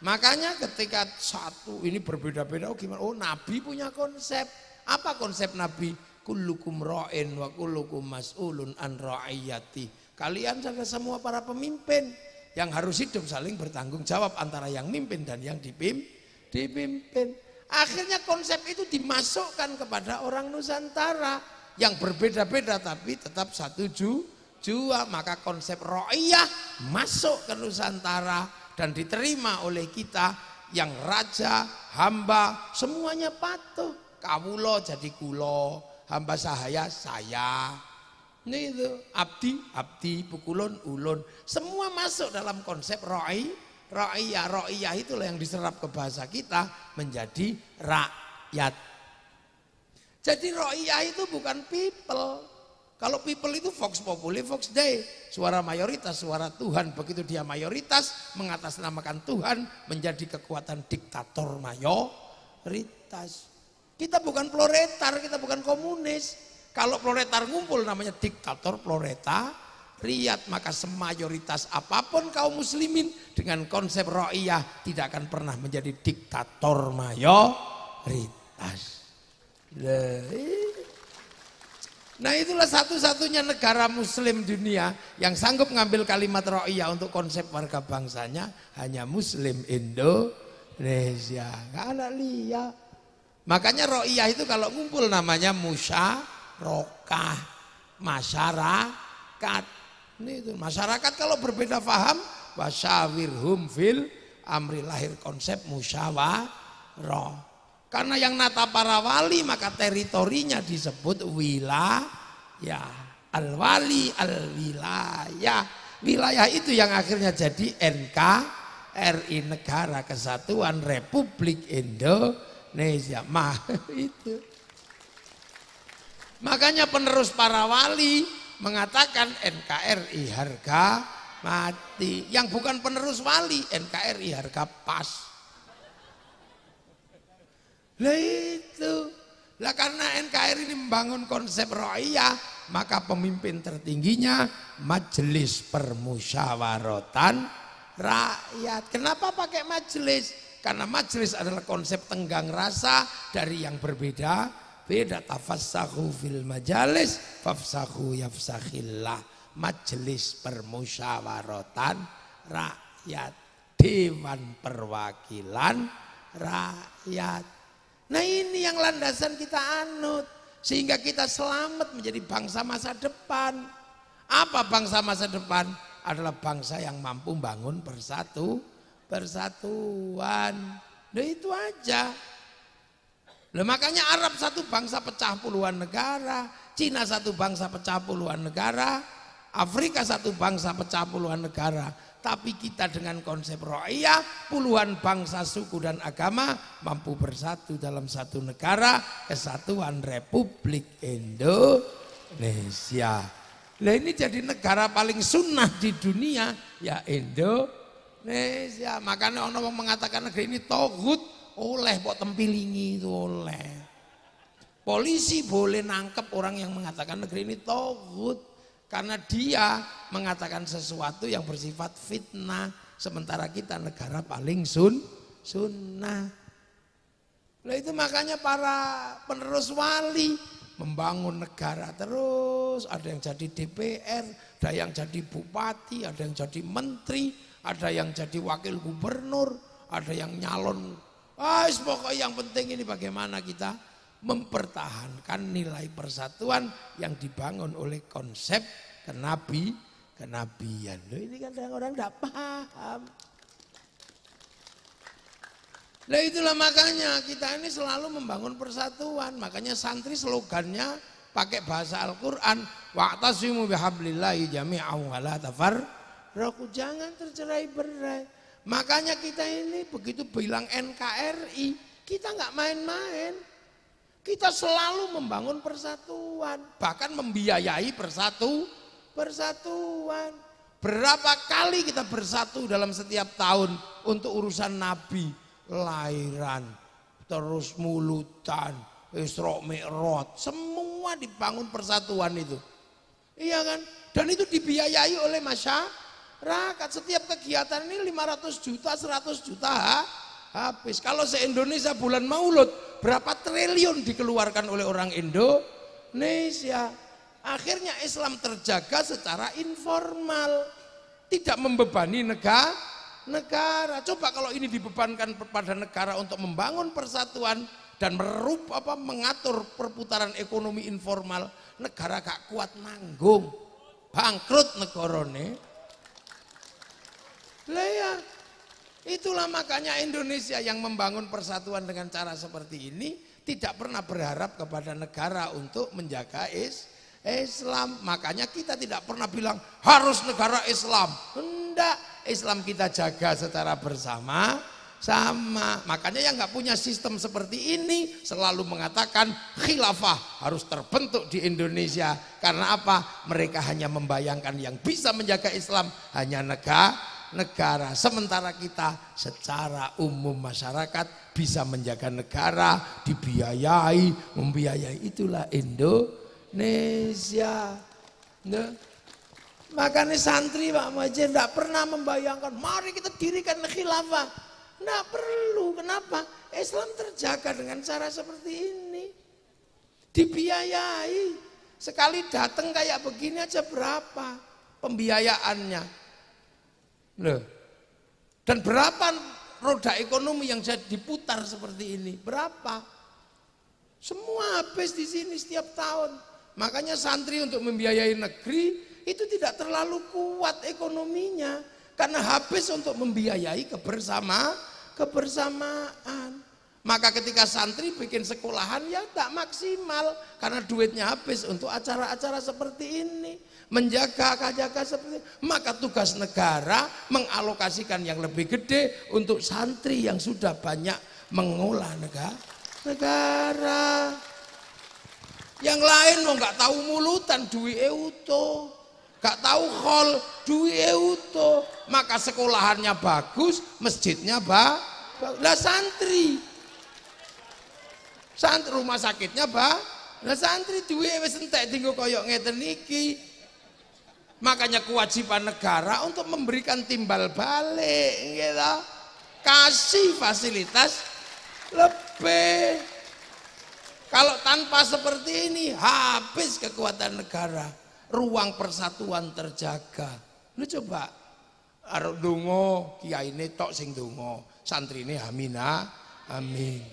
Makanya ketika satu ini berbeda-beda, oh gimana? Oh Nabi punya konsep. Apa konsep Nabi? Kullukum ra'in wa kullukum mas'ulun an ra'iyati. Kalian semua para pemimpin yang harus hidup saling bertanggung jawab antara yang mimpin dan yang dipimpin. Akhirnya konsep itu dimasukkan kepada orang Nusantara yang berbeda-beda tapi tetap satu jua. Maka konsep ra'iyah masuk ke Nusantara dan diterima oleh kita yang raja, hamba, semuanya patuh. Kawulo jadi kulo, hamba sahaya saya. Ini itu abdi, pukulun, ulun. Semua masuk dalam konsep ra'iyah. Ra'iyah itulah yang diserap ke bahasa kita menjadi rakyat. Jadi ra'iyah itu bukan people. Kalau people itu vox populi, vox dei. Suara mayoritas, suara Tuhan. Begitu dia mayoritas, mengatasnamakan Tuhan menjadi kekuatan diktator mayoritas. Kita bukan proletar, kita bukan komunis. Kalau proletar ngumpul namanya diktator proletariat. Maka semayoritas apapun kaum muslimin dengan konsep ra'iyah tidak akan pernah menjadi diktator mayoritas. Nah itulah satu-satunya negara muslim dunia yang sanggup ngambil kalimat ra'iyah untuk konsep warga bangsanya hanya muslim Indonesia. Gak ada liya. Makanya ra'iyah itu kalau ngumpul namanya musyarakah, masyarakat. Ini itu masyarakat kalau berbeda faham wasyawirhum fil amri, lahir konsep musyawarah. Karena yang nata para wali maka teritorinya disebut wilayah. Al-wali al-wilayah. Wilayah itu yang akhirnya jadi NKRI, Negara Kesatuan Republik Indonesia. Itu. Makanya penerus para wali mengatakan NKRI harga mati. Yang bukan penerus wali NKRI harga pas. Lah itu. Lah karena NKRI ini membangun konsep ra'iyah, maka pemimpin tertingginya Majelis Permusyawaratan Rakyat. Kenapa pakai majelis? Karena majelis adalah konsep tenggang rasa dari yang berbeda. Beda tafassahu fil majalis fafsahu yafsakhillah. Majelis Permusyawaratan Rakyat, Dewan Perwakilan Rakyat. Nah ini yang landasan kita anut sehingga kita selamat menjadi bangsa masa depan. Apa bangsa masa depan? Adalah bangsa yang mampu bangun persatuan. Nah itu aja. Nah, makanya Arab satu bangsa pecah puluhan negara, Cina satu bangsa pecah puluhan negara, Afrika satu bangsa pecah puluhan negara. Tapi kita dengan konsep ra'iyah, puluhan bangsa, suku dan agama mampu bersatu dalam satu negara, Kesatuan Republik Indonesia. Nah ini jadi negara paling sunnah di dunia, ya Indonesia. Makanya orang mengatakan negeri ini togut, oleh buat tempilingi itu oleh. Polisi boleh nangkep orang yang mengatakan negeri ini togut. Karena dia mengatakan sesuatu yang bersifat fitnah. Sementara kita negara paling sunnah. Nah itu makanya para penerus wali membangun negara terus. Ada yang jadi DPR, ada yang jadi bupati, ada yang jadi menteri, ada yang jadi wakil gubernur, ada yang nyalon. Pokoknya yang penting ini bagaimana kita mempertahankan nilai persatuan yang dibangun oleh konsep kenabian. Loh, ini kadang orang tidak paham. Nah itulah makanya kita ini selalu membangun persatuan. Makanya santri slogannya pakai bahasa Al-Quran. Wa'tasimu bihablillahi jami'an wa la tafarraqu. Jangan tercerai-berai. Makanya kita ini begitu bilang NKRI, kita nggak main-main. Kita selalu membangun persatuan. Bahkan membiayai persatuan. Berapa kali kita bersatu dalam setiap tahun untuk urusan Nabi. Lahiran, terus mulutan, Isra Mi'raj, semua dibangun persatuan itu. Iya kan? Dan itu dibiayai oleh masyarakat. Setiap kegiatan ini 500 juta, 100 juta habis. Kalau se-Indonesia bulan Maulud, berapa triliun dikeluarkan oleh orang Indonesia. Akhirnya Islam terjaga secara informal, tidak membebani negara. Coba kalau ini dibebankan kepada negara untuk membangun persatuan dan mengatur perputaran ekonomi informal, negara gak kuat nanggung, bangkrut negarane. Lah ya, itulah makanya Indonesia yang membangun persatuan dengan cara seperti ini tidak pernah berharap kepada negara untuk menjaga Islam. Makanya kita tidak pernah bilang harus negara Islam. Enggak. Islam kita jaga secara bersama-sama. Makanya yang nggak punya sistem seperti ini selalu mengatakan khilafah harus terbentuk di Indonesia. Karena apa? Mereka hanya membayangkan yang bisa menjaga Islam hanya negara. Sementara kita secara umum masyarakat bisa menjaga negara, dibiayai, membiayai. Itulah Indonesia. Nah. Makanya santri Pak Muhajir tidak pernah membayangkan mari kita dirikan khilafah. Tidak perlu. Kenapa? Islam terjaga dengan cara seperti ini. Dibiayai. Sekali datang kayak begini aja berapa pembiayaannya. Loh. Dan berapa roda ekonomi yang jadi diputar seperti ini? Berapa? Semua habis di sini setiap tahun. Makanya santri untuk membiayai negeri itu tidak terlalu kuat ekonominya karena habis untuk membiayai kebersamaan. Maka ketika santri bikin sekolahan ya tak maksimal karena duitnya habis untuk acara-acara seperti ini, menjaga seperti ini. Maka tugas negara mengalokasikan yang lebih gede untuk santri yang sudah banyak mengolah negara. Yang lain mau nggak tahu mulutan duit utuh. Gak tahu khol, duit utuh, maka sekolahannya bagus, masjidnya bagus. Lah santri rumah sakitnya lah santri duit wis entek tinggal koyok ngeten iki. Makanya kewajiban negara untuk memberikan timbal balik, gitu. Kasih fasilitas lebih. Kalau tanpa seperti ini habis kekuatan negara. Ruang persatuan terjaga. Lu coba arep donga kiyaine tok sing donga, santrine amina amin.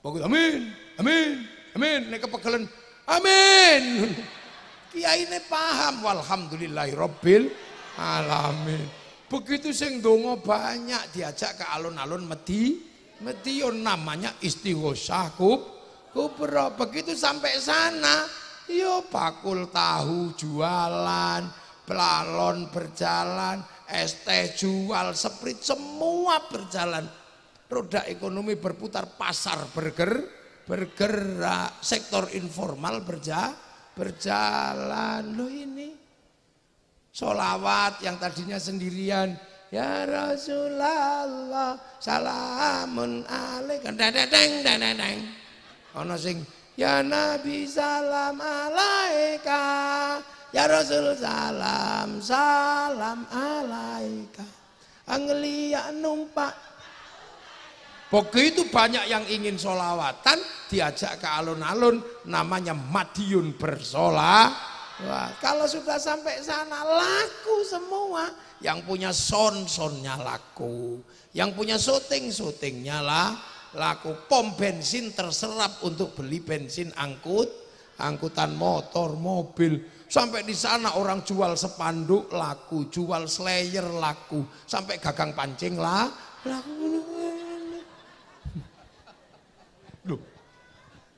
Pokoknya amin nek kepegelen amin. Kiyaine paham walhamdulillahirabbil alamin. Begitu sing donga banyak diajak ke alun-alun Medion namanya istighosah kubra. Begitu sampai sana yo bakul tahu jualan, pelalon berjalan, es teh jual, seprit semua berjalan. Roda ekonomi berputar, pasar bergerak, sektor informal berjalan. Loh ini sholawat yang tadinya sendirian, ya Rasulullah salamun alaika, deng. Ono sing ya Nabi salam alaika, ya Rasul salam alaika. Anglia numpak. Begitu banyak yang ingin sholawatan, diajak ke alun-alun, namanya Madiun bersolawat. Kalau sudah sampai sana laku semua. Yang punya sonnya laku, yang punya syutingnya laku. Pom bensin terserap untuk beli bensin angkutan motor, mobil. Sampai di sana orang jual spanduk laku, jual slayer laku, sampai gagang pancing laku. Loh,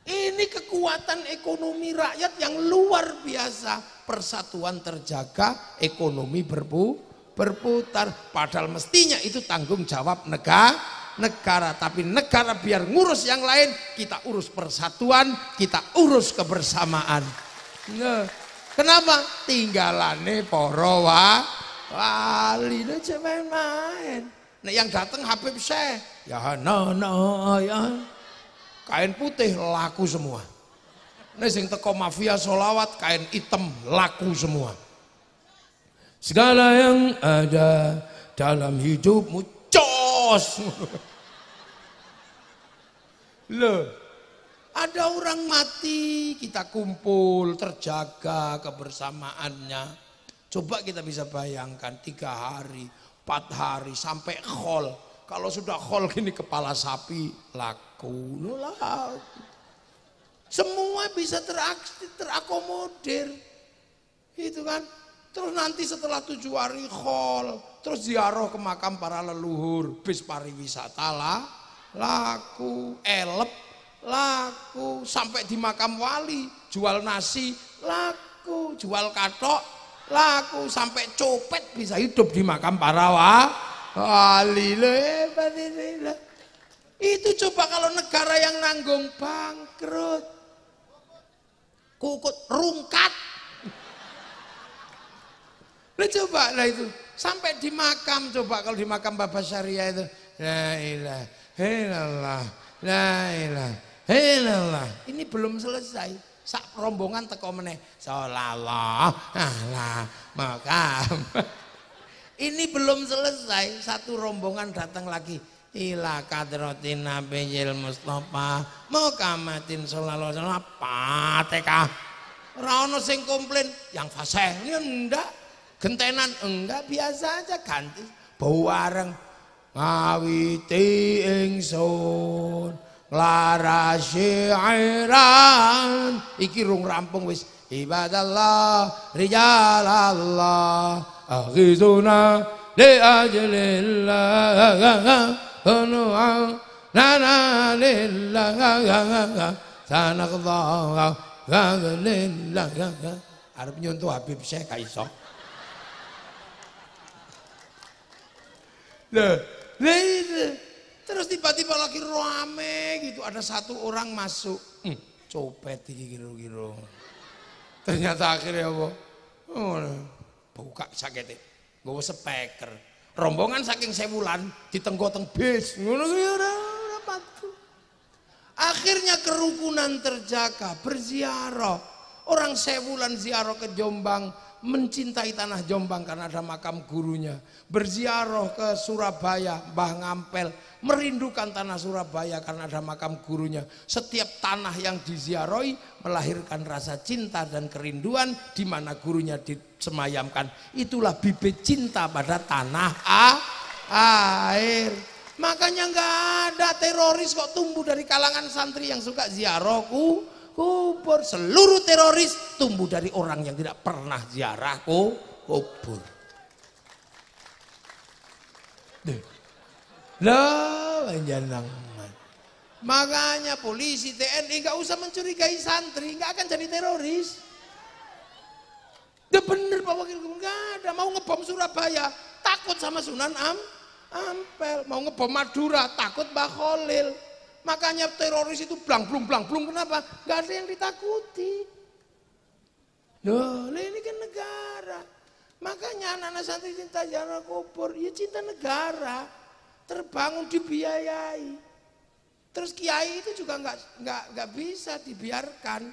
ini kekuatan ekonomi rakyat yang luar biasa. Persatuan terjaga, ekonomi berputar. Padahal mestinya itu tanggung jawab negara. Tapi negara biar ngurus yang lain, kita urus persatuan, kita urus kebersamaan. Nah, kenapa? Tinggalane para wali aja main-main. Nah, yang datang Habib Syekh, ya ya. Kain putih laku semua. Nah, sing teko mafia solawat kain hitam laku semua. Segala yang ada dalam hidupmu jos. Loh, ada orang mati, kita kumpul, terjaga kebersamaannya. Coba kita bisa bayangkan 3 hari, 4 hari sampai khol. Kalau sudah khol gini kepala sapi laku, laku. Semua bisa terakomodir, gitu kan? Terus nanti setelah 7 hari khol, terus ziarah ke makam para leluhur, bis pariwisata laku, elep laku, sampai di makam wali jual nasi laku, jual katok laku, sampai copet bisa hidup di makam para wali. Itu coba kalau negara yang nanggung bangkrut, kukut rungkat. Coba lah itu sampai di makam, coba kalau di makam Bapak Syariah itu la ilaha illallah, la ilaha illallah. Ini belum selesai, sak rombongan teko meneh sallallahu ala makam. Ini belum selesai, satu rombongan datang lagi ila kadratin nabiyil mustofa mukamatin sallallahu alaihi wasallam Fatihah. Ora ono sing komplain yang fasih ini ndak, gentenan enggak, biasa aja ganti bareng ngawiti ingsun lara syairan iki rung rampung wis ibadallah rijalallah aghizuna li ajlillah nana lillah sanaqdha lillah arep nyontoh Habib Syekh gak iso. Loh, terus tiba-tiba lagi rame gitu, ada satu orang masuk, copet iki kira-kira. Ternyata akhirnya apa? Buka sakete, nggawa speaker. Rombongan saking sewulan ditenggo-teng bis, ngono ora patu. Akhirnya kerukunan terjaga, berziarah. Orang sewulan ziarah ke Jombang, mencintai tanah Jombang karena ada makam gurunya. Berziarah ke Surabaya, Mbah Ngampel, merindukan tanah Surabaya karena ada makam gurunya. Setiap tanah yang diziarahi melahirkan rasa cinta dan kerinduan di mana gurunya disemayamkan. Itulah bibit cinta pada tanah air. Makanya nggak ada teroris kok tumbuh dari kalangan santri yang suka ziarah kubur. Seluruh teroris tumbuh dari orang yang tidak pernah ziarah kubur. Lah jangan. Makanya polisi TNI nggak usah mencurigai santri, nggak akan jadi teroris. Udah bener Pak Wakil Gubernur, nggak ada. Mau ngebom Surabaya takut sama Sunan Ampel, mau ngebom Madura takut Mbah Khalil. Makanya teroris itu blang blung, kenapa? Gak ada yang ditakuti. Loh, ini kan negara. Makanya anak-anak santri cinta ziarah kubur, ya cinta negara. Terbangun dibiayai. Terus kiai itu juga nggak bisa dibiarkan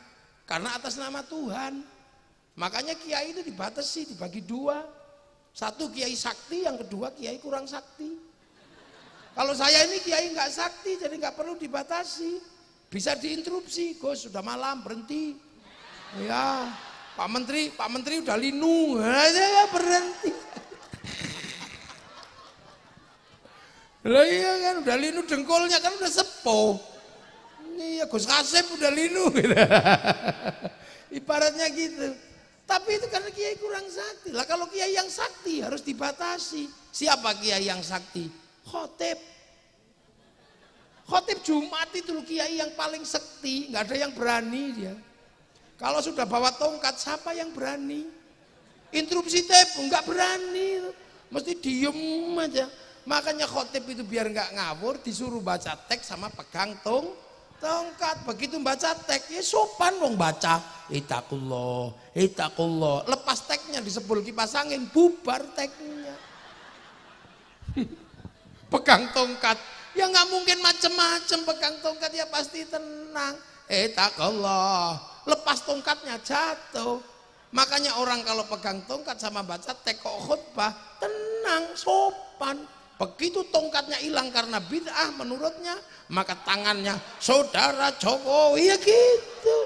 karena atas nama Tuhan. Makanya kiai itu dibatasi, dibagi 2. Satu kiai sakti, yang kedua kiai kurang sakti. Kalau saya ini kiai nggak sakti, jadi nggak perlu dibatasi, bisa diinterupsi. Gus sudah malam berhenti. Ya, Pak Menteri udah linu, ya berhenti. Lah iya kan udah linu dengkulnya kan udah sepuh. Iya Gus Kasep udah linu. Gitu. Ibaratnya gitu. Tapi itu karena kiai kurang sakti. Lah kalau kiai yang sakti harus dibatasi. Siapa kiai yang sakti? Khotib Khotib Jumat itu kiai yang paling sekti, nggak ada yang berani dia. Kalau sudah bawa tongkat, siapa yang berani? Interupsi tape, nggak berani, mesti diem aja. Makanya khotib itu biar nggak ngawur, disuruh baca teks sama pegang tongkat. Begitu baca teks, ya sopan dong baca. Itakullah, itakullah. Lepas teksnya disebul kipas angin, bubar teksnya. Pegang tongkat, ya nggak mungkin macem-macem pegang tongkat, ya pasti tenang. Itakullah, lepas tongkatnya jatuh. Makanya orang kalau pegang tongkat sama baca teks kok khutbah, tenang, sopan. Begitu tongkatnya hilang karena bid'ah menurutnya, maka tangannya saudara Jokowi, ya gitu.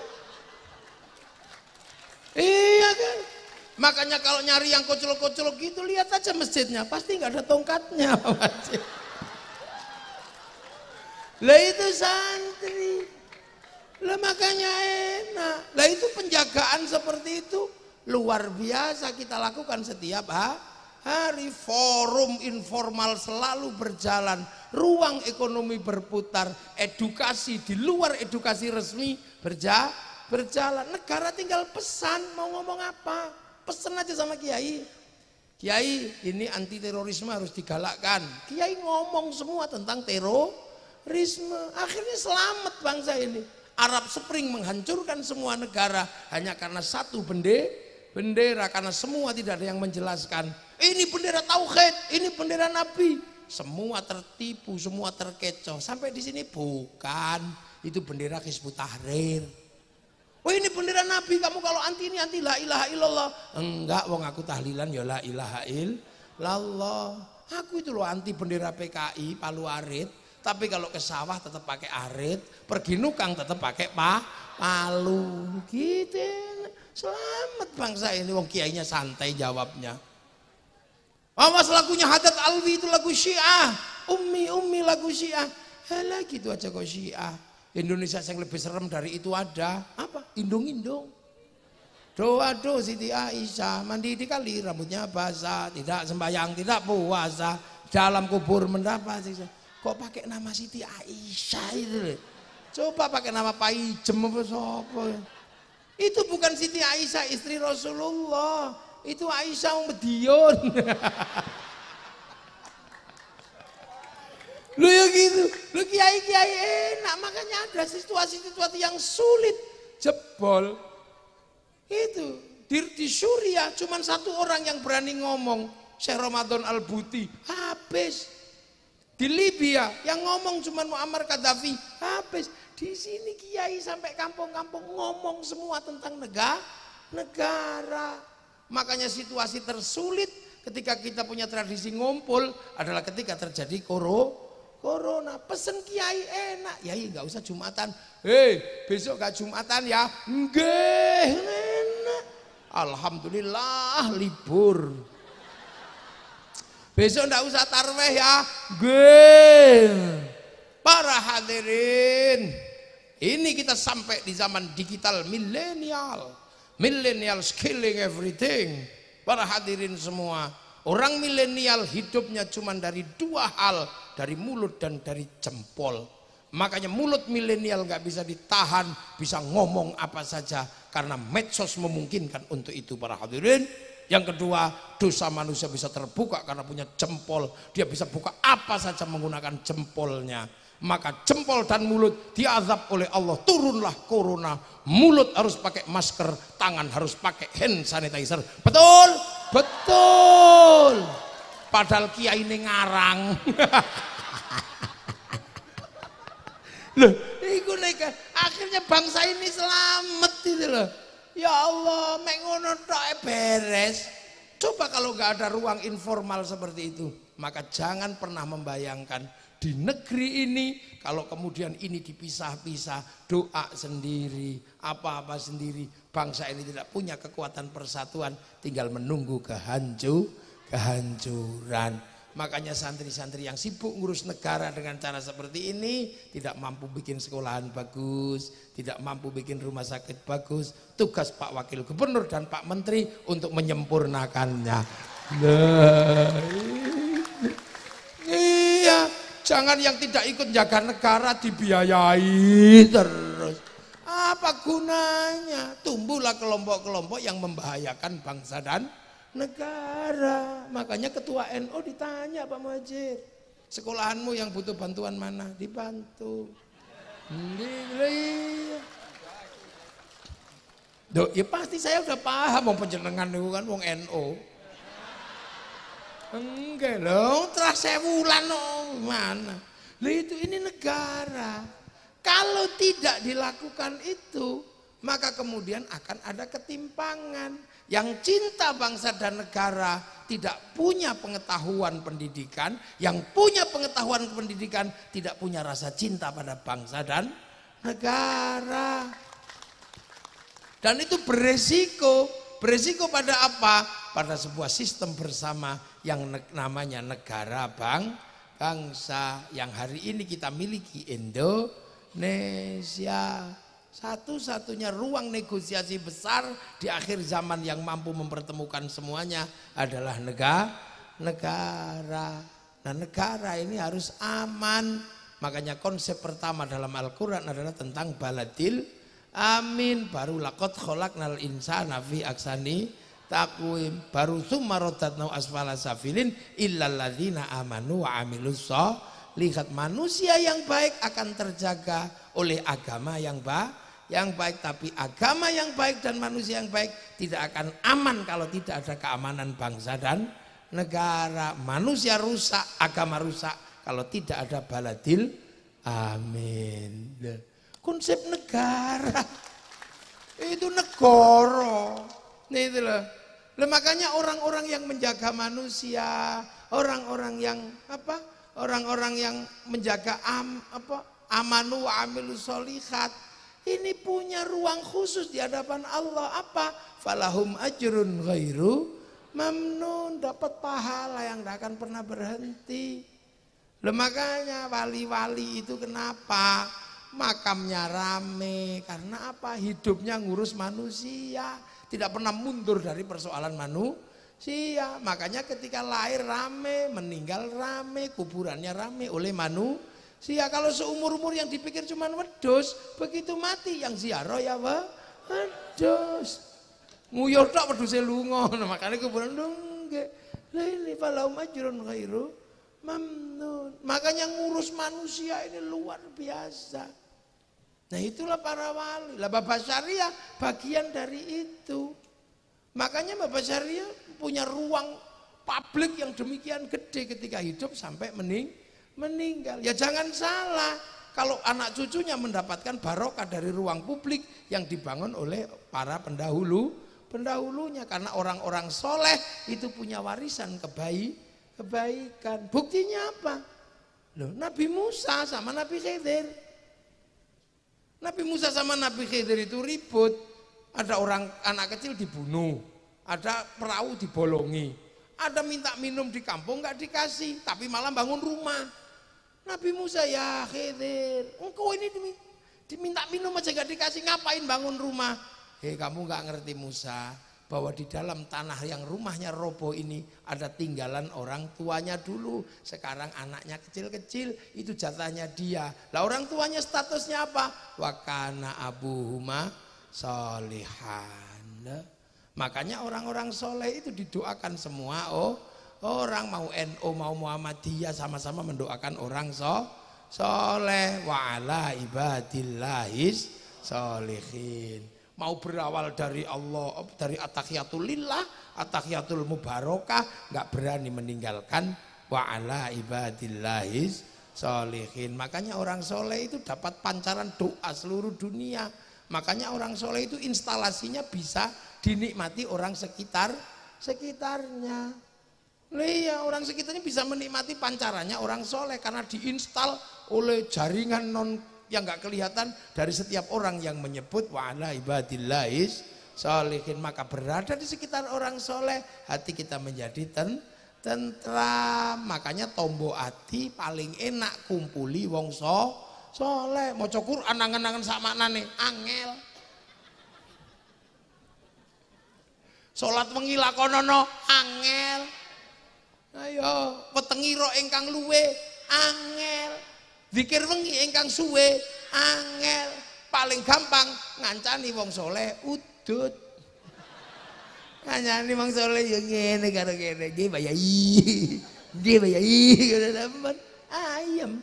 Iya kan? Makanya kalau nyari yang kocok-kocok gitu, lihat aja masjidnya, pasti nggak ada tongkatnya. Lah itu santri. Lah makanya enak. Lah itu penjagaan seperti itu luar biasa kita lakukan setiap hari. Forum informal selalu berjalan, ruang ekonomi berputar, edukasi di luar edukasi resmi berjalan. Negara tinggal pesan mau ngomong apa, pesan aja sama kiai. Kiai, ini anti terorisme harus digalakkan. Kiai ngomong semua tentang terorisme. Akhirnya selamat bangsa ini. Arab Spring menghancurkan semua negara hanya karena satu bendera, karena semua tidak ada yang menjelaskan. Ini bendera tauhid, ini bendera Nabi. Semua tertipu, semua terkecoh. Sampai di sini bukan, itu bendera Hizbut Tahrir. Oh ini bendera Nabi, kamu kalau anti ini anti la ilaha illallah. Enggak, wong aku tahlilan ya la ilaha illallah. Aku itu loh anti bendera PKI Palu Arit. Tapi kalau ke sawah tetap pakai arit, pergi nukang tetap pakai palu. Gitu. Selamat bangsa ini, wong kiainya santai jawabnya. Awas lagunya Haddad Alwi itu lagu Syiah. Ummi lagu Syiah. Halah gitu aja kok Syiah. Indonesia yang lebih serem dari itu ada. Apa? Indung-indung. Doa Siti Aisyah, mandi di kali rambutnya basah, tidak sembahyang, tidak puasa, dalam kubur mendapat siksa. Kok pakai nama Siti Aisyah itu? Coba pakai nama Pak Ijem apa sapa. Itu bukan Siti Aisyah istri Rasulullah. Itu Aisyah Medion. Lu ya gitu. Lu kiai-kiai enak, makanya ada situasi-situasi yang sulit jebol. Itu di Suriah cuman satu orang yang berani ngomong, Syekh Ramadan Al-Buti, habis. Di Libya yang ngomong cuman Muammar Gaddafi, habis. Di sini kiai sampai kampung-kampung ngomong semua tentang negara. Makanya situasi tersulit ketika kita punya tradisi ngumpul adalah ketika terjadi corona. Pesen kiai enak, yai nggak usah Jumatan. Besok gak Jumatan ya? Nggih, enak. Alhamdulillah libur. Besok ndak usah tarweh ya. Nggih. Para hadirin, ini kita sampai di zaman digital milenial. Milenial killing everything. Para hadirin semua, orang milenial hidupnya cuma dari dua hal, dari mulut dan dari jempol. Makanya mulut milenial nggak bisa ditahan, bisa ngomong apa saja karena medsos memungkinkan untuk itu para hadirin. Yang kedua, dosa manusia bisa terbuka karena punya jempol. Dia bisa buka apa saja menggunakan jempolnya. Maka jempol dan mulut diazab oleh Allah. Turunlah corona. Mulut harus pakai masker, tangan harus pakai hand sanitizer. Betul? Betul. Padahal kiai ini ngarang. Loh, iku nek akhirnya bangsa ini selamat itu loh. Ya Allah, mek ngono tok beres. Coba kalau nggak ada ruang informal seperti itu, maka jangan pernah membayangkan di negeri ini kalau kemudian ini dipisah-pisah, doa sendiri, apa-apa sendiri, bangsa ini tidak punya kekuatan persatuan, tinggal menunggu kehancuran. Makanya santri-santri yang sibuk ngurus negara dengan cara seperti ini tidak mampu bikin sekolahan bagus, tidak mampu bikin rumah sakit bagus. Tugas Pak Wakil Gubernur dan Pak Menteri untuk menyempurnakannya. Iya, Jangan yang tidak ikut jaga negara dibiayai terus. Apa gunanya? Tumbuhlah kelompok-kelompok yang membahayakan bangsa dan negara. Makanya ketua NU ditanya Pak Muhajir, sekolahanmu yang butuh bantuan mana? Dibantu. Duh, ya pasti saya udah paham, mau penjenengan itu kan wong NU. Enggak loh, telah sewulan mana? Lah itu ini negara. Kalau tidak dilakukan itu, maka kemudian akan ada ketimpangan. Yang cinta bangsa dan negara tidak punya pengetahuan pendidikan, yang punya pengetahuan pendidikan tidak punya rasa cinta pada bangsa dan negara. Dan itu beresiko. Beresiko pada apa? Pada sebuah sistem bersama yang namanya negara bangsa yang hari ini kita miliki, Indonesia. Satu-satunya ruang negosiasi besar di akhir zaman yang mampu mempertemukan semuanya adalah negara. Nah, negara ini harus aman. Makanya konsep pertama dalam Al-Quran adalah tentang baladil amin. Baru laqad khalaqnal insana fi ahsani taqwim. Baru tsumma radadnahu asfala safilin illal ladzina amanu wa amilus sholihat. Manusia yang baik akan terjaga oleh agama yang baik, tapi agama yang baik dan manusia yang baik tidak akan aman kalau tidak ada keamanan bangsa dan negara. Manusia rusak, agama rusak kalau tidak ada baladil amin. Konsep negara itu negara. Nih itu loh. Makanya orang-orang yang menjaga manusia, orang-orang yang orang-orang yang menjaga amanu wa amilus sholihat, ini punya ruang khusus di hadapan Allah. Apa? Falahum ajrun ghairu mamnun, dapat pahala yang tidak akan pernah berhenti. Makanya wali-wali itu kenapa makamnya rame? Karena apa? Hidupnya ngurus manusia, tidak pernah mundur dari persoalan manusia. Makanya ketika lahir rame, meninggal rame, kuburannya rame oleh manusia. Kalau seumur-umur yang dipikir cuma wedhus, begitu mati yang ziarah ya wedhus. Nguyuh tok wedhuse lunga. Makanya kuburan nggih. Lah ini falahum ajrun ghairu mamnun. Makanya ngurus manusia ini luar biasa. Nah, itulah para wali. Lah Bapak Syariah bagian dari itu. Makanya Bapak Syariah punya ruang publik yang demikian gede ketika hidup sampai meninggal. Ya jangan salah, kalau anak cucunya mendapatkan barokah dari ruang publik yang dibangun oleh para pendahulunya. Karena orang-orang soleh itu punya warisan kebaikan. Buktinya apa? Loh, Nabi Musa sama Nabi Khidir. Nabi Musa sama Nabi Khidir itu ribut. Ada anak kecil dibunuh, ada perahu dibolongi, ada minta minum di kampung nggak dikasih, tapi malah bangun rumah. Nabi Musa, ya Khidir, engkau ini diminta minum aja gak dikasih, ngapain bangun rumah? Kamu gak ngerti Musa, bahwa di dalam tanah yang rumahnya roboh ini ada tinggalan orang tuanya dulu. Sekarang anaknya kecil-kecil, itu jatahnya dia. Lah orang tuanya statusnya apa? Wa kana abuhuma sholihan. Makanya orang-orang soleh itu didoakan semua. Orang mau NU mau Muhammadiyah sama-sama mendoakan orang soleh. Wa ala ibadillahis sholihin. Mau berawal dari Allah, dari at-tahiyatul lillah, at-tahiyatul mubarakah, nggak berani meninggalkan wa ala ibadillahis sholihin. Makanya orang soleh itu dapat pancaran doa seluruh dunia. Makanya orang soleh itu instalasinya bisa dinikmati orang sekitarnya. Iya, orang sekitarnya bisa menikmati pancarannya orang soleh karena diinstal oleh jaringan yang nggak kelihatan dari setiap orang yang menyebut wa ala ibadillahis sholihin. Maka berada di sekitar orang soleh, hati kita menjadi tentram. Makanya tombo hati paling enak kumpuli wong soleh. Maca Quran angen-angen sak maknane angel. Salat wengi lakonono angel. Ayo, petengi ro ingkang luwe angel. Zikir wengi ingkang suwe angel. Paling gampang ngancani wong soleh udut. Ngancani wong soleh ya ngene karo kene, nggih Pak Yai. Nggih Pak Yai, ayam.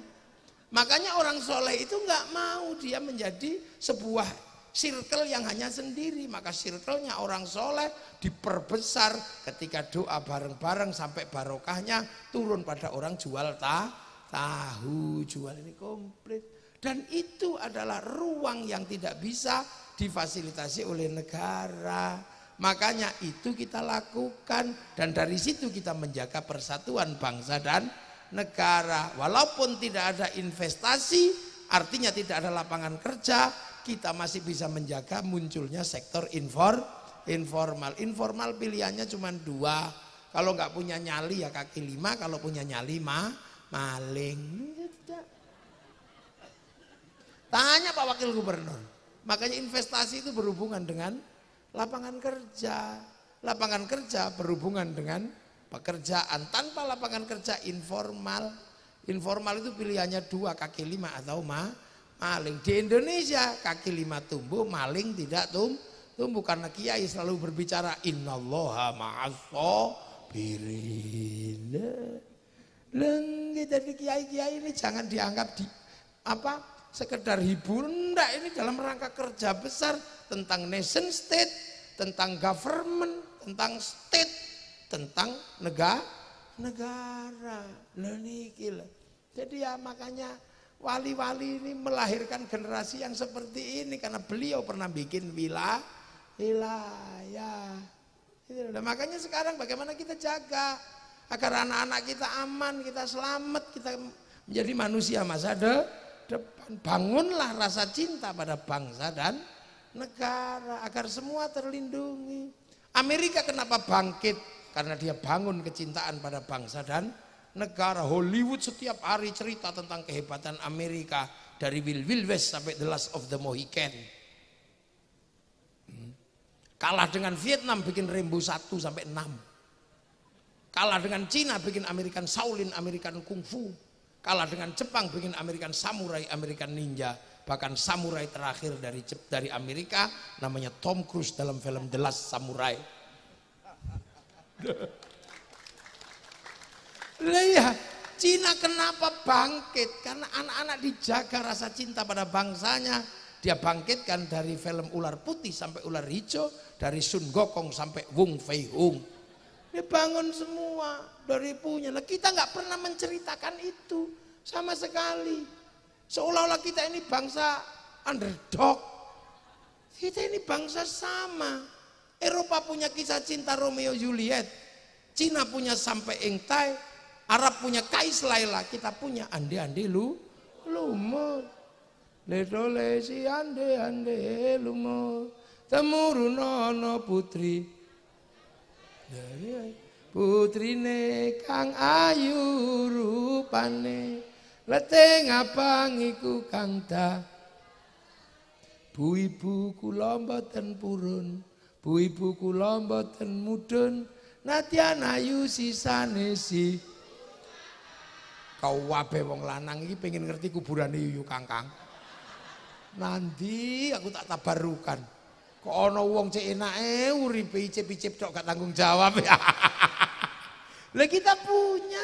Makanya orang soleh itu nggak mau dia menjadi sebuah circle yang hanya sendiri. Maka circle-nya orang soleh diperbesar ketika doa bareng-bareng sampai barokahnya turun pada orang jual tahu, jual ini komplit. Dan itu adalah ruang yang tidak bisa difasilitasi oleh negara. Makanya itu kita lakukan dan dari situ kita menjaga persatuan bangsa dan negara. Walaupun tidak ada investasi, artinya tidak ada lapangan kerja, kita masih bisa menjaga munculnya sektor informal. Informal pilihannya cuma 2. Kalau nggak punya nyali ya kaki 5, kalau punya nyali maling. Tanya Pak Wakil Gubernur. Makanya investasi itu berhubungan dengan lapangan kerja. Lapangan kerja berhubungan dengan pekerjaan. Tanpa lapangan kerja informal. Informal itu pilihannya 2, kaki 5 atau maling. Di Indonesia kaki 5 tumbuh, maling tidak tumbuh karena kiai selalu berbicara innallaha ma'as-shabirin. Jadi kiai-kiai ini jangan dianggap sekedar hiburan. Enggak, ini dalam rangka kerja besar tentang nation state, tentang government, tentang state, tentang negara. Jadi ya makanya wali-wali ini melahirkan generasi yang seperti ini karena beliau pernah bikin wilayah. Makanya sekarang bagaimana kita jaga agar anak-anak kita aman, kita selamat, kita menjadi manusia masa depan. Bangunlah rasa cinta pada bangsa dan negara agar semua terlindungi. Amerika kenapa bangkit? Karena dia bangun kecintaan pada bangsa dan negara. Hollywood setiap hari cerita tentang kehebatan Amerika, dari Wild West sampai The Last of the Mohican. Kalah dengan Vietnam bikin Rambo 1 sampai 6. Kalah dengan Cina bikin American Shaolin, American Kung Fu. Kalah dengan Jepang bikin American Samurai, American Ninja. Bahkan samurai terakhir dari Amerika namanya Tom Cruise dalam film The Last Samurai. Lah ya, Cina kenapa bangkit? Karena anak-anak dijaga rasa cinta pada bangsanya. Dia bangkitkan dari film ular putih sampai ular hijau, dari Sun Gokong sampai Wong Fei Hung. Dia bangun semua dari punya. Nah, kita nggak pernah menceritakan itu sama sekali. Seolah-olah kita ini bangsa underdog. Kita ini bangsa sama. Eropa punya kisah cinta Romeo Juliet. Cina punya Sampai Engtai. Arab punya Kais Laila. Kita punya Ande-ande lumut. Ledole si ande-ande lumut. Temurunono putri. Putrine kang ayu rupane, leteng abang iku kang dah. Bu ibu kula mboten purun, bu ibu kula mboten mudhun, nadyan ayu sisane si. Kau wabe wong lanang iki pengen ngerti kuburane Yuyu Kangkang. Nanti aku tak tabarukan. Kok ana wong cek enake uripe icip-icip tok gak tanggung jawab ya. Lah kita punya.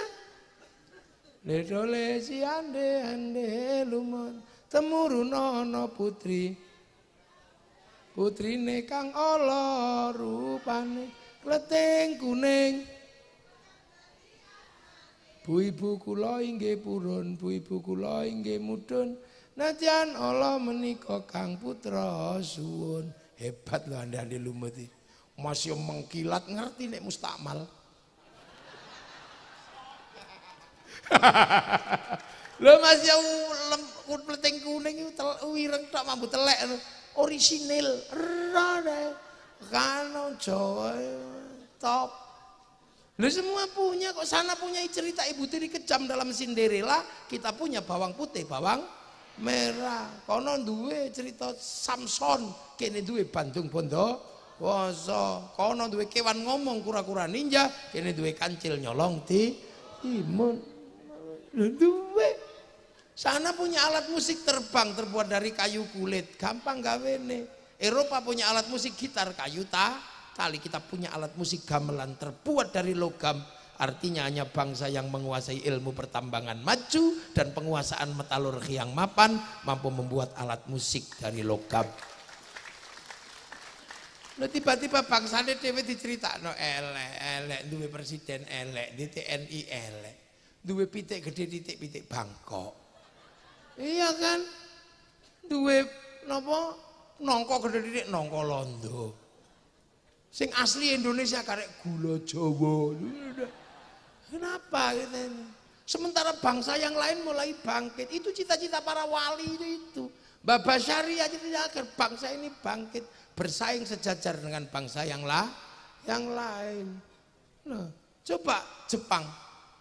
Ledole si ande-ande lumon temurunono putri. Putrine kang ala rupane klething kuning. Bu ibu kula inggih purun, bu ibu kula inggih mudhun. Nadyan ala menika kang putra suwun. Hebat loh ande-ande lumut iki. Masih mengkilat ngerti nek mustakmal. Lho masih pleteng kuning itu wireng tok mambu telek orisinil. Rada kano Jawa top. Lho semua punya kok, sana punya cerita Ibu Tiri Kejam dalam Cinderella, kita punya bawang putih, bawang merah. Kono duwe cerita Samson, kene duwe Bandung Bondowoso. Kono duwe kewan ngomong kura-kura ninja, kene duwe kancil nyolong timun. Duwe. Sana punya alat musik terbang terbuat dari kayu kulit, gampang gawene. Eropa punya alat musik gitar kayu tali. Kita punya alat musik gamelan terbuat dari logam. Artinya hanya bangsa yang menguasai ilmu pertambangan maju dan penguasaan metalurgi yang mapan mampu membuat alat musik dari logam. Nah, tiba-tiba bangsa dhewe diceritakno elek duwe presiden elek, di TNI elek. Duwe pitik gede titik Bangkok. Iya kan? Duwe napa? Nongko gede titik nongko Londo. Sing asli Indonesia karek gula Jawa. Kenapa gitu ini? Sementara bangsa yang lain mulai bangkit. Itu cita-cita para wali itu. Baba Syariah cita-cita agar bangsa ini bangkit, bersaing sejajar dengan bangsa yang lain. Nah, coba Jepang.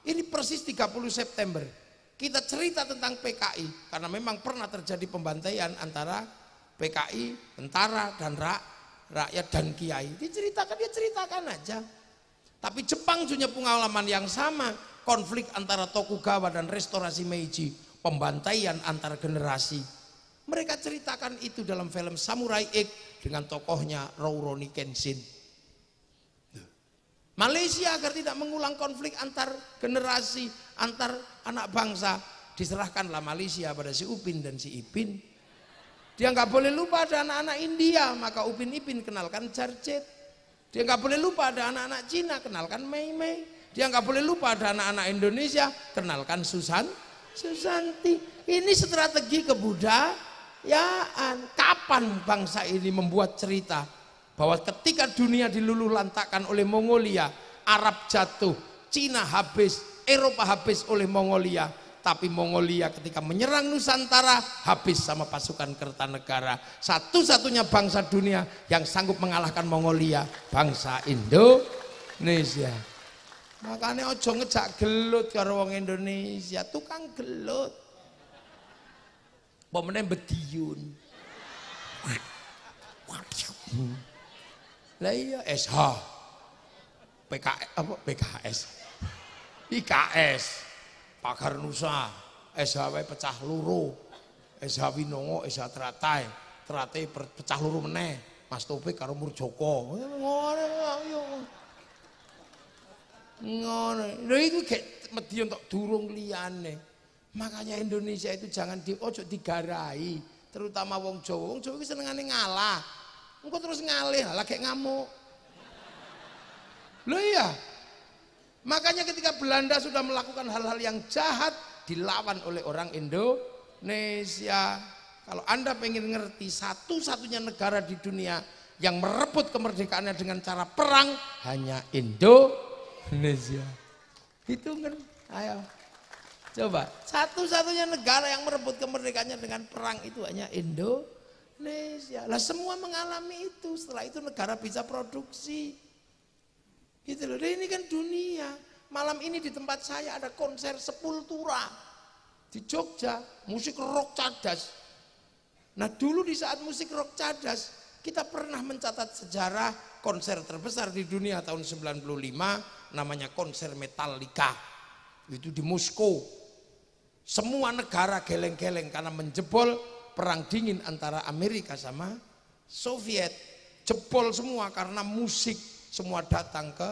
Ini persis 30 September. Kita cerita tentang PKI karena memang pernah terjadi pembantaian antara PKI, tentara dan rakyat dan kiai. Dia ceritakan aja. Tapi Jepang punya pengalaman yang sama, konflik antara Tokugawa dan restorasi Meiji, pembantaian antar generasi. Mereka ceritakan itu dalam film Samurai X dengan tokohnya Rurouni Kenshin. Malaysia agar tidak mengulang konflik antar generasi, antar anak bangsa, diserahkanlah Malaysia pada si Upin dan si Ipin. Dia nggak boleh lupa ada anak-anak India, maka Upin Ipin kenalkan Jarjet. Dia nggak boleh lupa ada anak-anak Cina, kenalkan Mei Mei. Dia nggak boleh lupa ada anak-anak Indonesia, kenalkan Susanti. Ini strategi kebudayaan. Kapan bangsa ini membuat cerita bahwa ketika dunia diluluh lantakkan oleh Mongolia, Arab jatuh, Cina habis, Eropa habis oleh Mongolia. Tapi Mongolia ketika menyerang Nusantara habis sama pasukan Kertanegara. Satu-satunya bangsa dunia yang sanggup mengalahkan Mongolia, bangsa Indonesia. Makanya ojo ngejak gelut karo wong Indonesia, tukang gelut. Pemenang bediun. Lah iya SH. PKS. IKS. Pagar Nusa, SHW pecah loro, SH Winongo, SH Teratai pecah loro meneh, Mas Topik karo Murjoko. Ngono. Lha iku gek medhi entuk durung liyane. Makanya Indonesia itu jangan ojo digarai, terutama wong Jawa. Wong Jawa iki senengane ngalah. Engko terus ngalih, lah gek ngamuk. Lho iya. Makanya ketika Belanda sudah melakukan hal-hal yang jahat, dilawan oleh orang Indonesia. Kalau Anda pengen ngerti, satu-satunya negara di dunia yang merebut kemerdekaannya dengan cara perang hanya Indonesia. Hitungan, ayo. Coba, satu-satunya negara yang merebut kemerdekaannya dengan perang itu hanya Indonesia. Lah semua mengalami itu, setelah itu negara bisa produksi. Gitu loh, dan ini kan dunia. Malam ini di tempat saya ada konser Sepultura di Jogja, musik rock cadas. Nah dulu di saat musik rock cadas, kita pernah mencatat sejarah konser terbesar di dunia tahun 95, namanya konser Metallica. Itu di Moskow. Semua negara geleng-geleng karena menjebol perang dingin antara Amerika sama Soviet. Jebol semua karena musik. Semua datang ke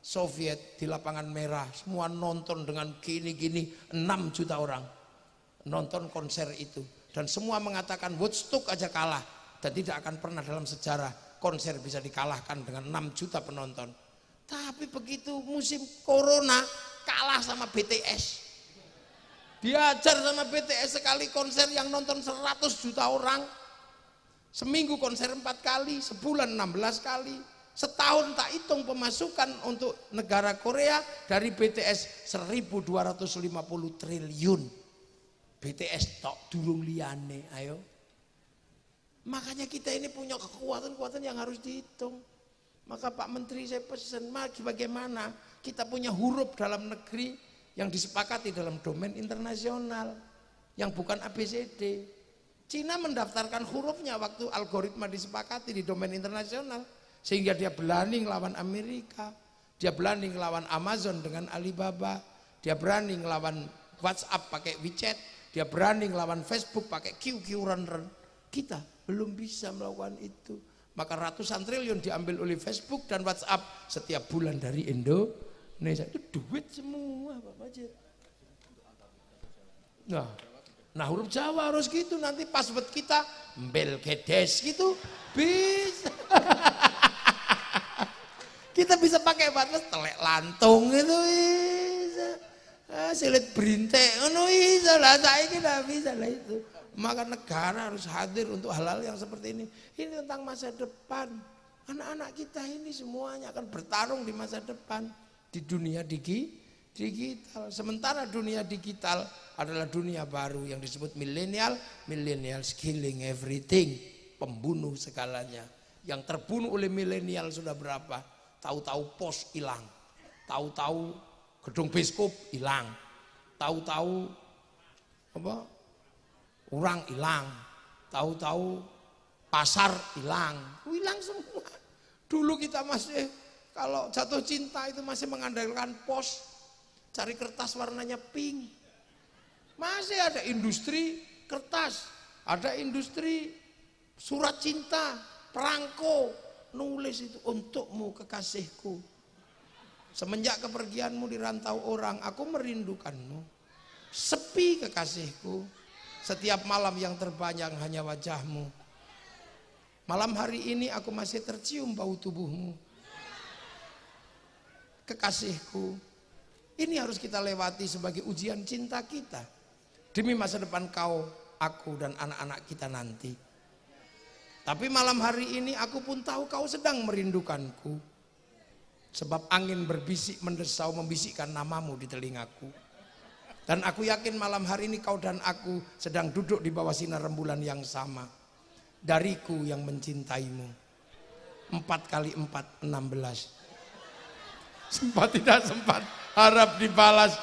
Soviet di lapangan merah, semua nonton dengan gini-gini, 6 juta orang nonton konser itu, dan semua mengatakan Woodstock aja kalah, dan tidak akan pernah dalam sejarah konser bisa dikalahkan dengan 6 juta penonton. Tapi begitu musim corona kalah sama BTS, diajar sama BTS sekali konser yang nonton 100 juta orang, seminggu konser 4 kali, sebulan 16 kali. Setahun tak hitung pemasukan untuk negara Korea dari BTS 1.250 triliun. BTS tok durung liyane, ayo. Makanya kita ini punya kekuatan-kekuatan yang harus dihitung. Maka Pak Menteri saya pesan, bagaimana kita punya huruf dalam negeri yang disepakati dalam domain internasional yang bukan ABCD. Cina mendaftarkan hurufnya waktu algoritma disepakati di domain internasional. Sehingga dia berani ngelawan Amerika, dia berani ngelawan Amazon dengan Alibaba, dia berani ngelawan WhatsApp pakai WeChat, dia berani ngelawan Facebook pakai QQ Run. Kita belum bisa melakukan itu. Maka ratusan triliun diambil oleh Facebook dan WhatsApp setiap bulan dari Indonesia. Itu duit semua Pak Majid. Nah huruf Jawa harus gitu, nanti password kita Belgedes gitu bisa. Kita bisa pakai password telek lantung itu bisa. Silit berintek ngono bisa lah, saiki ndak bisa lah itu. Maka negara harus hadir untuk hal-hal yang seperti ini. Ini tentang masa depan. Anak-anak kita ini semuanya akan bertarung di masa depan di dunia digital. Sementara dunia digital adalah dunia baru yang disebut milenial killing everything, pembunuh segalanya. Yang terbunuh oleh milenial sudah berapa? Tahu-tahu pos hilang, tahu-tahu gedung biskup hilang, tahu-tahu apa? Orang hilang, tahu-tahu pasar hilang semua. Dulu kita masih kalau jatuh cinta itu masih mengandalkan pos, cari kertas warnanya pink. Masih ada industri kertas, ada industri surat cinta, perangko, nulis itu untukmu kekasihku. Semenjak kepergianmu di rantau orang, aku merindukanmu. Sepi kekasihku. Setiap malam yang terbayang hanya wajahmu. Malam hari ini aku masih tercium bau tubuhmu. Kekasihku, ini harus kita lewati sebagai ujian cinta kita. Demi masa depan kau, aku dan anak-anak kita nanti. Tapi malam hari ini aku pun tahu kau sedang merindukanku. Sebab angin berbisik mendesau membisikkan namamu di telingaku. Dan aku yakin malam hari ini kau dan aku sedang duduk di bawah sinar rembulan yang sama. Dariku yang mencintaimu. 4 kali 4, 16. Sempat tidak sempat, harap dibalas.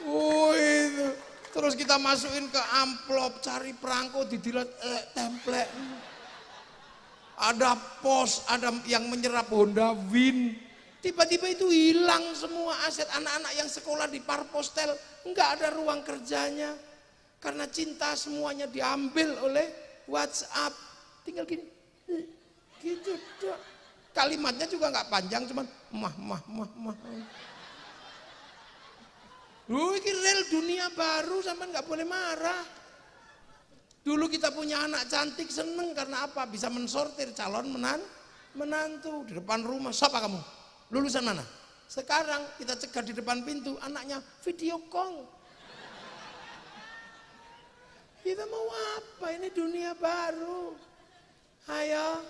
Itu. Terus kita masukin ke amplop, cari perangko, didilat, template. Ada pos, ada yang menyerap Honda Win. Tiba-tiba itu hilang semua aset anak-anak yang sekolah di Parpostel, enggak ada ruang kerjanya. Karena cinta semuanya diambil oleh WhatsApp. Tinggal gini, gitu dong. Kalimatnya juga enggak panjang, cuman mah. Ini real dunia baru, sampean enggak boleh marah. Dulu kita punya anak cantik seneng karena apa? Bisa mensortir calon menantu di depan rumah. Siapa kamu? Lulusan mana? Sekarang kita cegat di depan pintu, anaknya video call. Kita mau apa? Ini dunia baru. Ayo.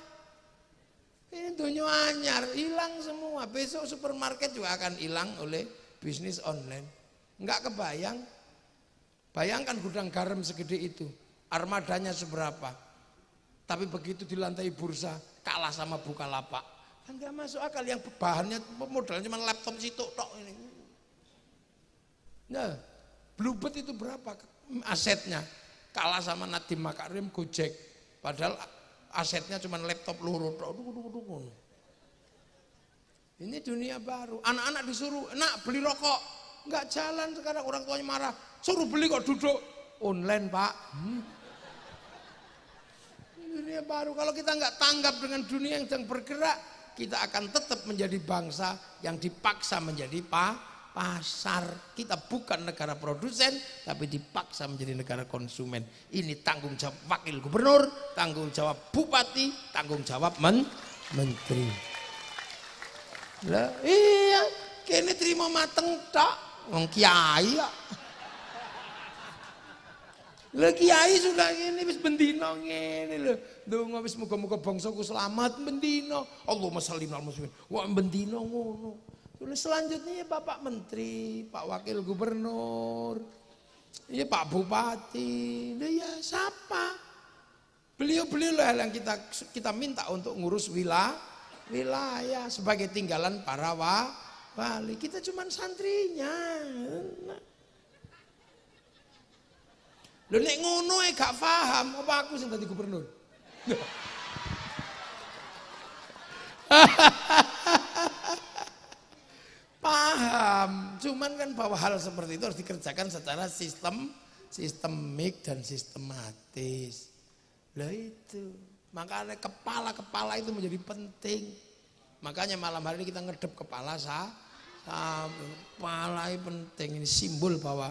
Ini dunia anyar, hilang semua. Besok supermarket juga akan hilang oleh bisnis online. Enggak kebayang. Bayangkan gudang garam segede itu. Armadanya seberapa. Tapi begitu di lantai bursa, kalah sama Bukalapak. Enggak masuk akal, yang bahannya modalnya cuma laptop situ tok ini. Nah, Bluebird itu berapa asetnya? Kalah sama Nadiem Makarim, Gojek. Padahal asetnya cuma laptop loro tok. Ini dunia baru. Anak-anak disuruh, "Nak, beli rokok." Enggak jalan sekarang, orang tuanya marah. Suruh beli kok duduk. Online, Pak. Dunia baru. Kalau kita enggak tanggap dengan dunia yang sedang bergerak, kita akan tetap menjadi bangsa yang dipaksa menjadi pasar. Kita bukan negara produsen, tapi dipaksa menjadi negara konsumen. Ini tanggung jawab wakil gubernur, tanggung jawab bupati, tanggung jawab menteri. Lah iya, kene terima mateng tak, wong kiai kok. Lah kiai sudah ini wis bendino ngene lho. Ndonga wis muga-muga bangsaku selamat bendino. Allahumma shalli alal muslimin. Wah bendino ngono. Terus selanjutnya Bapak Menteri, Pak Wakil Gubernur, ya Pak Bupati. Lah ya siapa? Beliau-beliau lah yang kita minta untuk ngurus wilayah sebagai tinggalan para wali. Kita cuman santrinya. Lho nek ngono gak paham apa aku sing dadi gubernur. Paham, Cuman kan bahwa hal seperti itu harus dikerjakan secara sistemik dan sistematis. Lah itu. Makanya kepala itu menjadi penting. Makanya malam hari ini kita ngedep kepala kepala itu penting. Ini simbol bahwa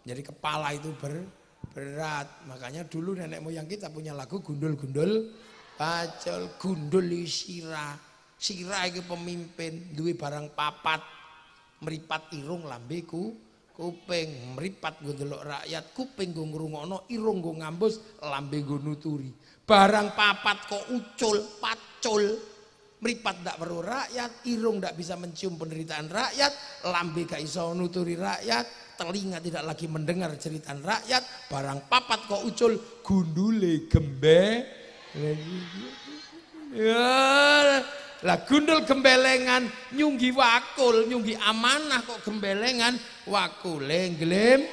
jadi kepala itu berat. Makanya dulu nenek moyang kita punya lagu gundul-gundul pacul, gundul sirah. Sirah itu pemimpin, duwe barang papat, meripat irung lambeku, kuping meripat nggo ndelok rakyat, kuping nggo ngrungokno, irung nggo ngambus, lambe nggo nuturi. Barang papat kok ucul, pacul. Meripat ndak perlu rakyat, irung ndak bisa mencium penderitaan rakyat, lambe gak iso nuturi rakyat, telinga tidak lagi mendengar cerita rakyat, barang papat kok ucul, gundule gembe. Ya, lah gundul gembelengan nyunggi wakul, nyunggi amanah kok gembelengan, wakule nglem.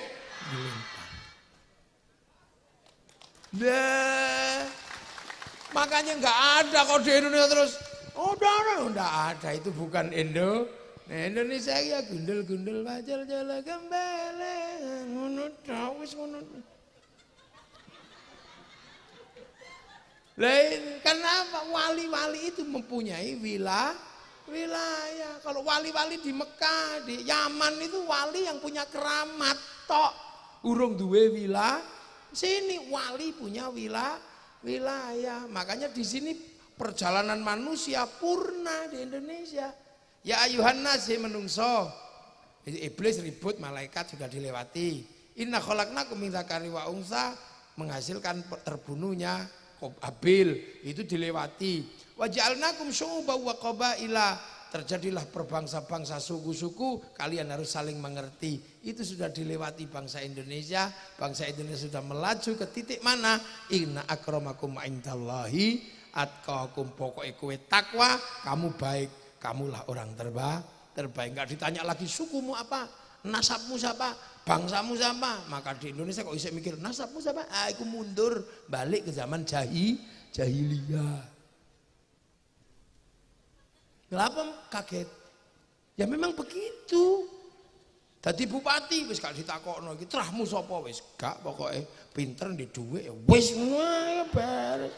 Makanya nggak ada kok di Indonesia terus. Oh, enggak ada, itu bukan Indonesia ya gundul-gundul pacul jala gembeleng ngono wis ngono. Lain kenapa wali-wali itu mempunyai wilayah. Kalau wali-wali di Mekah, di Yaman itu wali yang punya keramat tok. Urung duwe wilayah. Sini wali punya wilayah. Makanya di sini perjalanan manusia purna di Indonesia. Ya ayuhan nas menungso. Iblis ribut, malaikat sudah dilewati. Inna khalaqnakum min dzakari wa unsa, menghasilkan terbunuhnya Habil, itu dilewati. Wa ja'alnakum syu'uban wa qabaila, terjadilah berbangsa-bangsa, suku-suku, kalian harus saling mengerti. Itu sudah dilewati bangsa Indonesia. Bangsa Indonesia sudah melaju ke titik mana? Inna akramakum indallahi atqakum, pokoknya kowe takwa, kamu baik, kamulah orang terbaik. Enggak ditanya lagi sukumu apa, nasabmu siapa, bangsamu siapa. Maka di Indonesia kok bisa mikir nasabmu siapa? Aku mundur balik ke zaman jahiliyah. Kenapa kaget? Ya memang begitu. Dadi bupati wis gak ditakokno iki trahmu sapa, wis gak, pokoke pinter ndek dhuwit ya wis ngono ae beres.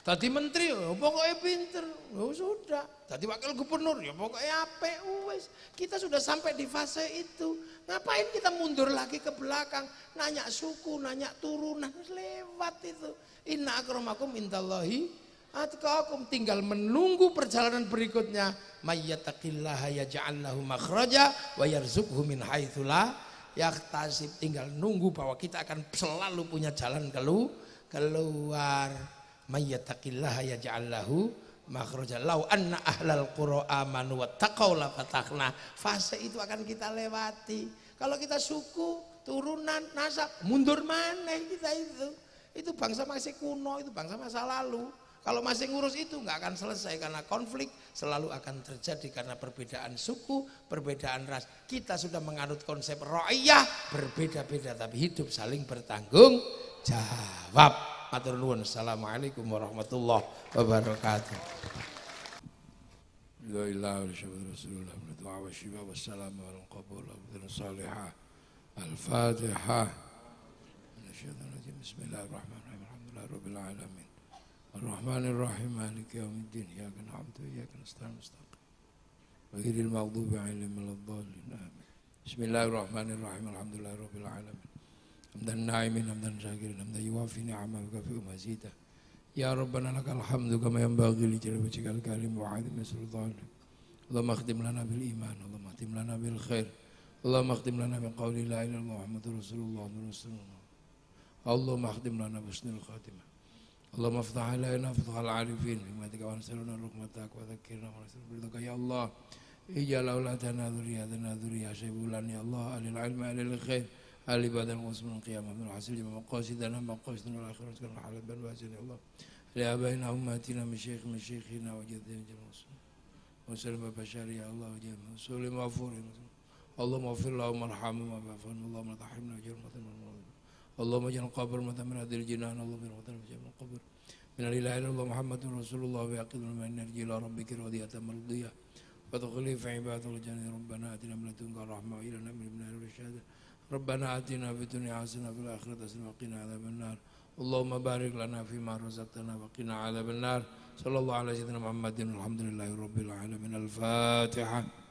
Dadi menteri ya pokoknya pinter, ya sudah. Dadi wakil gubernur ya pokoknya apik wis. Kita sudah sampai di fase itu. Ngapain kita mundur lagi ke belakang, nanya suku, nanya turunan, lewat itu. Inna akramakum indallahi atqakum, tinggal menunggu perjalanan berikutnya. Mayyattaqillaha yaj'al lahu makhraja wa yarzuqhu min haitsu la yahtasib. Tinggal nunggu bahwa kita akan selalu punya jalan keluar. Mayyattaqillaha yaj'al lahu makhraja law anna ahlal qura amanu wattaqau la fatahna. Fase itu akan kita lewati. Kalau kita suku, turunan, nasab, mundur maneh kita itu. Itu bangsa masih kuno, itu bangsa masa lalu. Kalau masih ngurus itu nggak akan selesai, karena konflik selalu akan terjadi karena perbedaan suku, perbedaan ras. Kita sudah menganut konsep ra'iyah, berbeda-beda tapi hidup saling bertanggung jawab. Matur nuwun. Assalamualaikum warahmatullahi wabarakatuh. La ilaha illallah rasulullah wa shifa wa salam wa qabul wa salihah. Al-Fatihah. Bismillahirrahmanirrahim. Alhamdulillahi rabbil alamin. Ar-Rahmanir Rahim. Maliki yaumiddin. Iyyaka na'budu wa iyyaka nasta'in. Ghairil maghdubi 'alaihim waladdallin. Amin. Bismillahirrahmanirrahim. Alhamdulillahi rabbil alamin. Hamdan na'imin, hamdan syakirin, hamdan yuwafi ni'amahu wa kafi'u mazida. Ya Rabbana lakal hamdu kama yanbaghi li jalali wajhikal karim wa 'azimi sultanik. Allahumma khtim lana bil iman, Allahumma khtim lana bil khair, Allahumma khtim lana bi qawli la ilaha illallah Muhammadur Rasulullah. Allahumma khtim lana bi husnil khatimah. Allahumma iftah alaina fathal arifin bihikmatika wa nasaluna rahmataka wa dhakkirna wa nasaluna ya Allah. Ij'al auladana dzurriyyatana dzurriyyah syaibulan ya Allah, alil ilmi alil khair. Al-ibadah al-muslim al-qiyamah min al-hasil jama maqasidana maqasidana al-akhirat kan halal ban wajin Allah li abaina ummatina min syekhina wa jaddina jamus wa sallam bashari ya Allah jamu sulim ghafur Allahumma ighfir lahum warhamhum wa fa'fu Allahumma tahrimna jurmatan Allahumma ja'al qabr matamin hadil jinan Allahumma rahmatan wa ja'al qabr min al-ilahi illallah Muhammadur Rasulullah wa yaqiduna min narji ila rabbika radiyatan mardiyah وادخلي في عباد الجنة. ربنا آتنا من لدنك رحمة وهب لنا من لدنك رشدا. ربنا آتنا في الدنيا حسنة وفي الآخرة حسنة وقنا عذاب النار. اللهم بارك لنا فيما رزقتنا وقنا عذاب النار. صلى الله على سيدنا محمد والحمد لله رب العالمين. الفاتحة.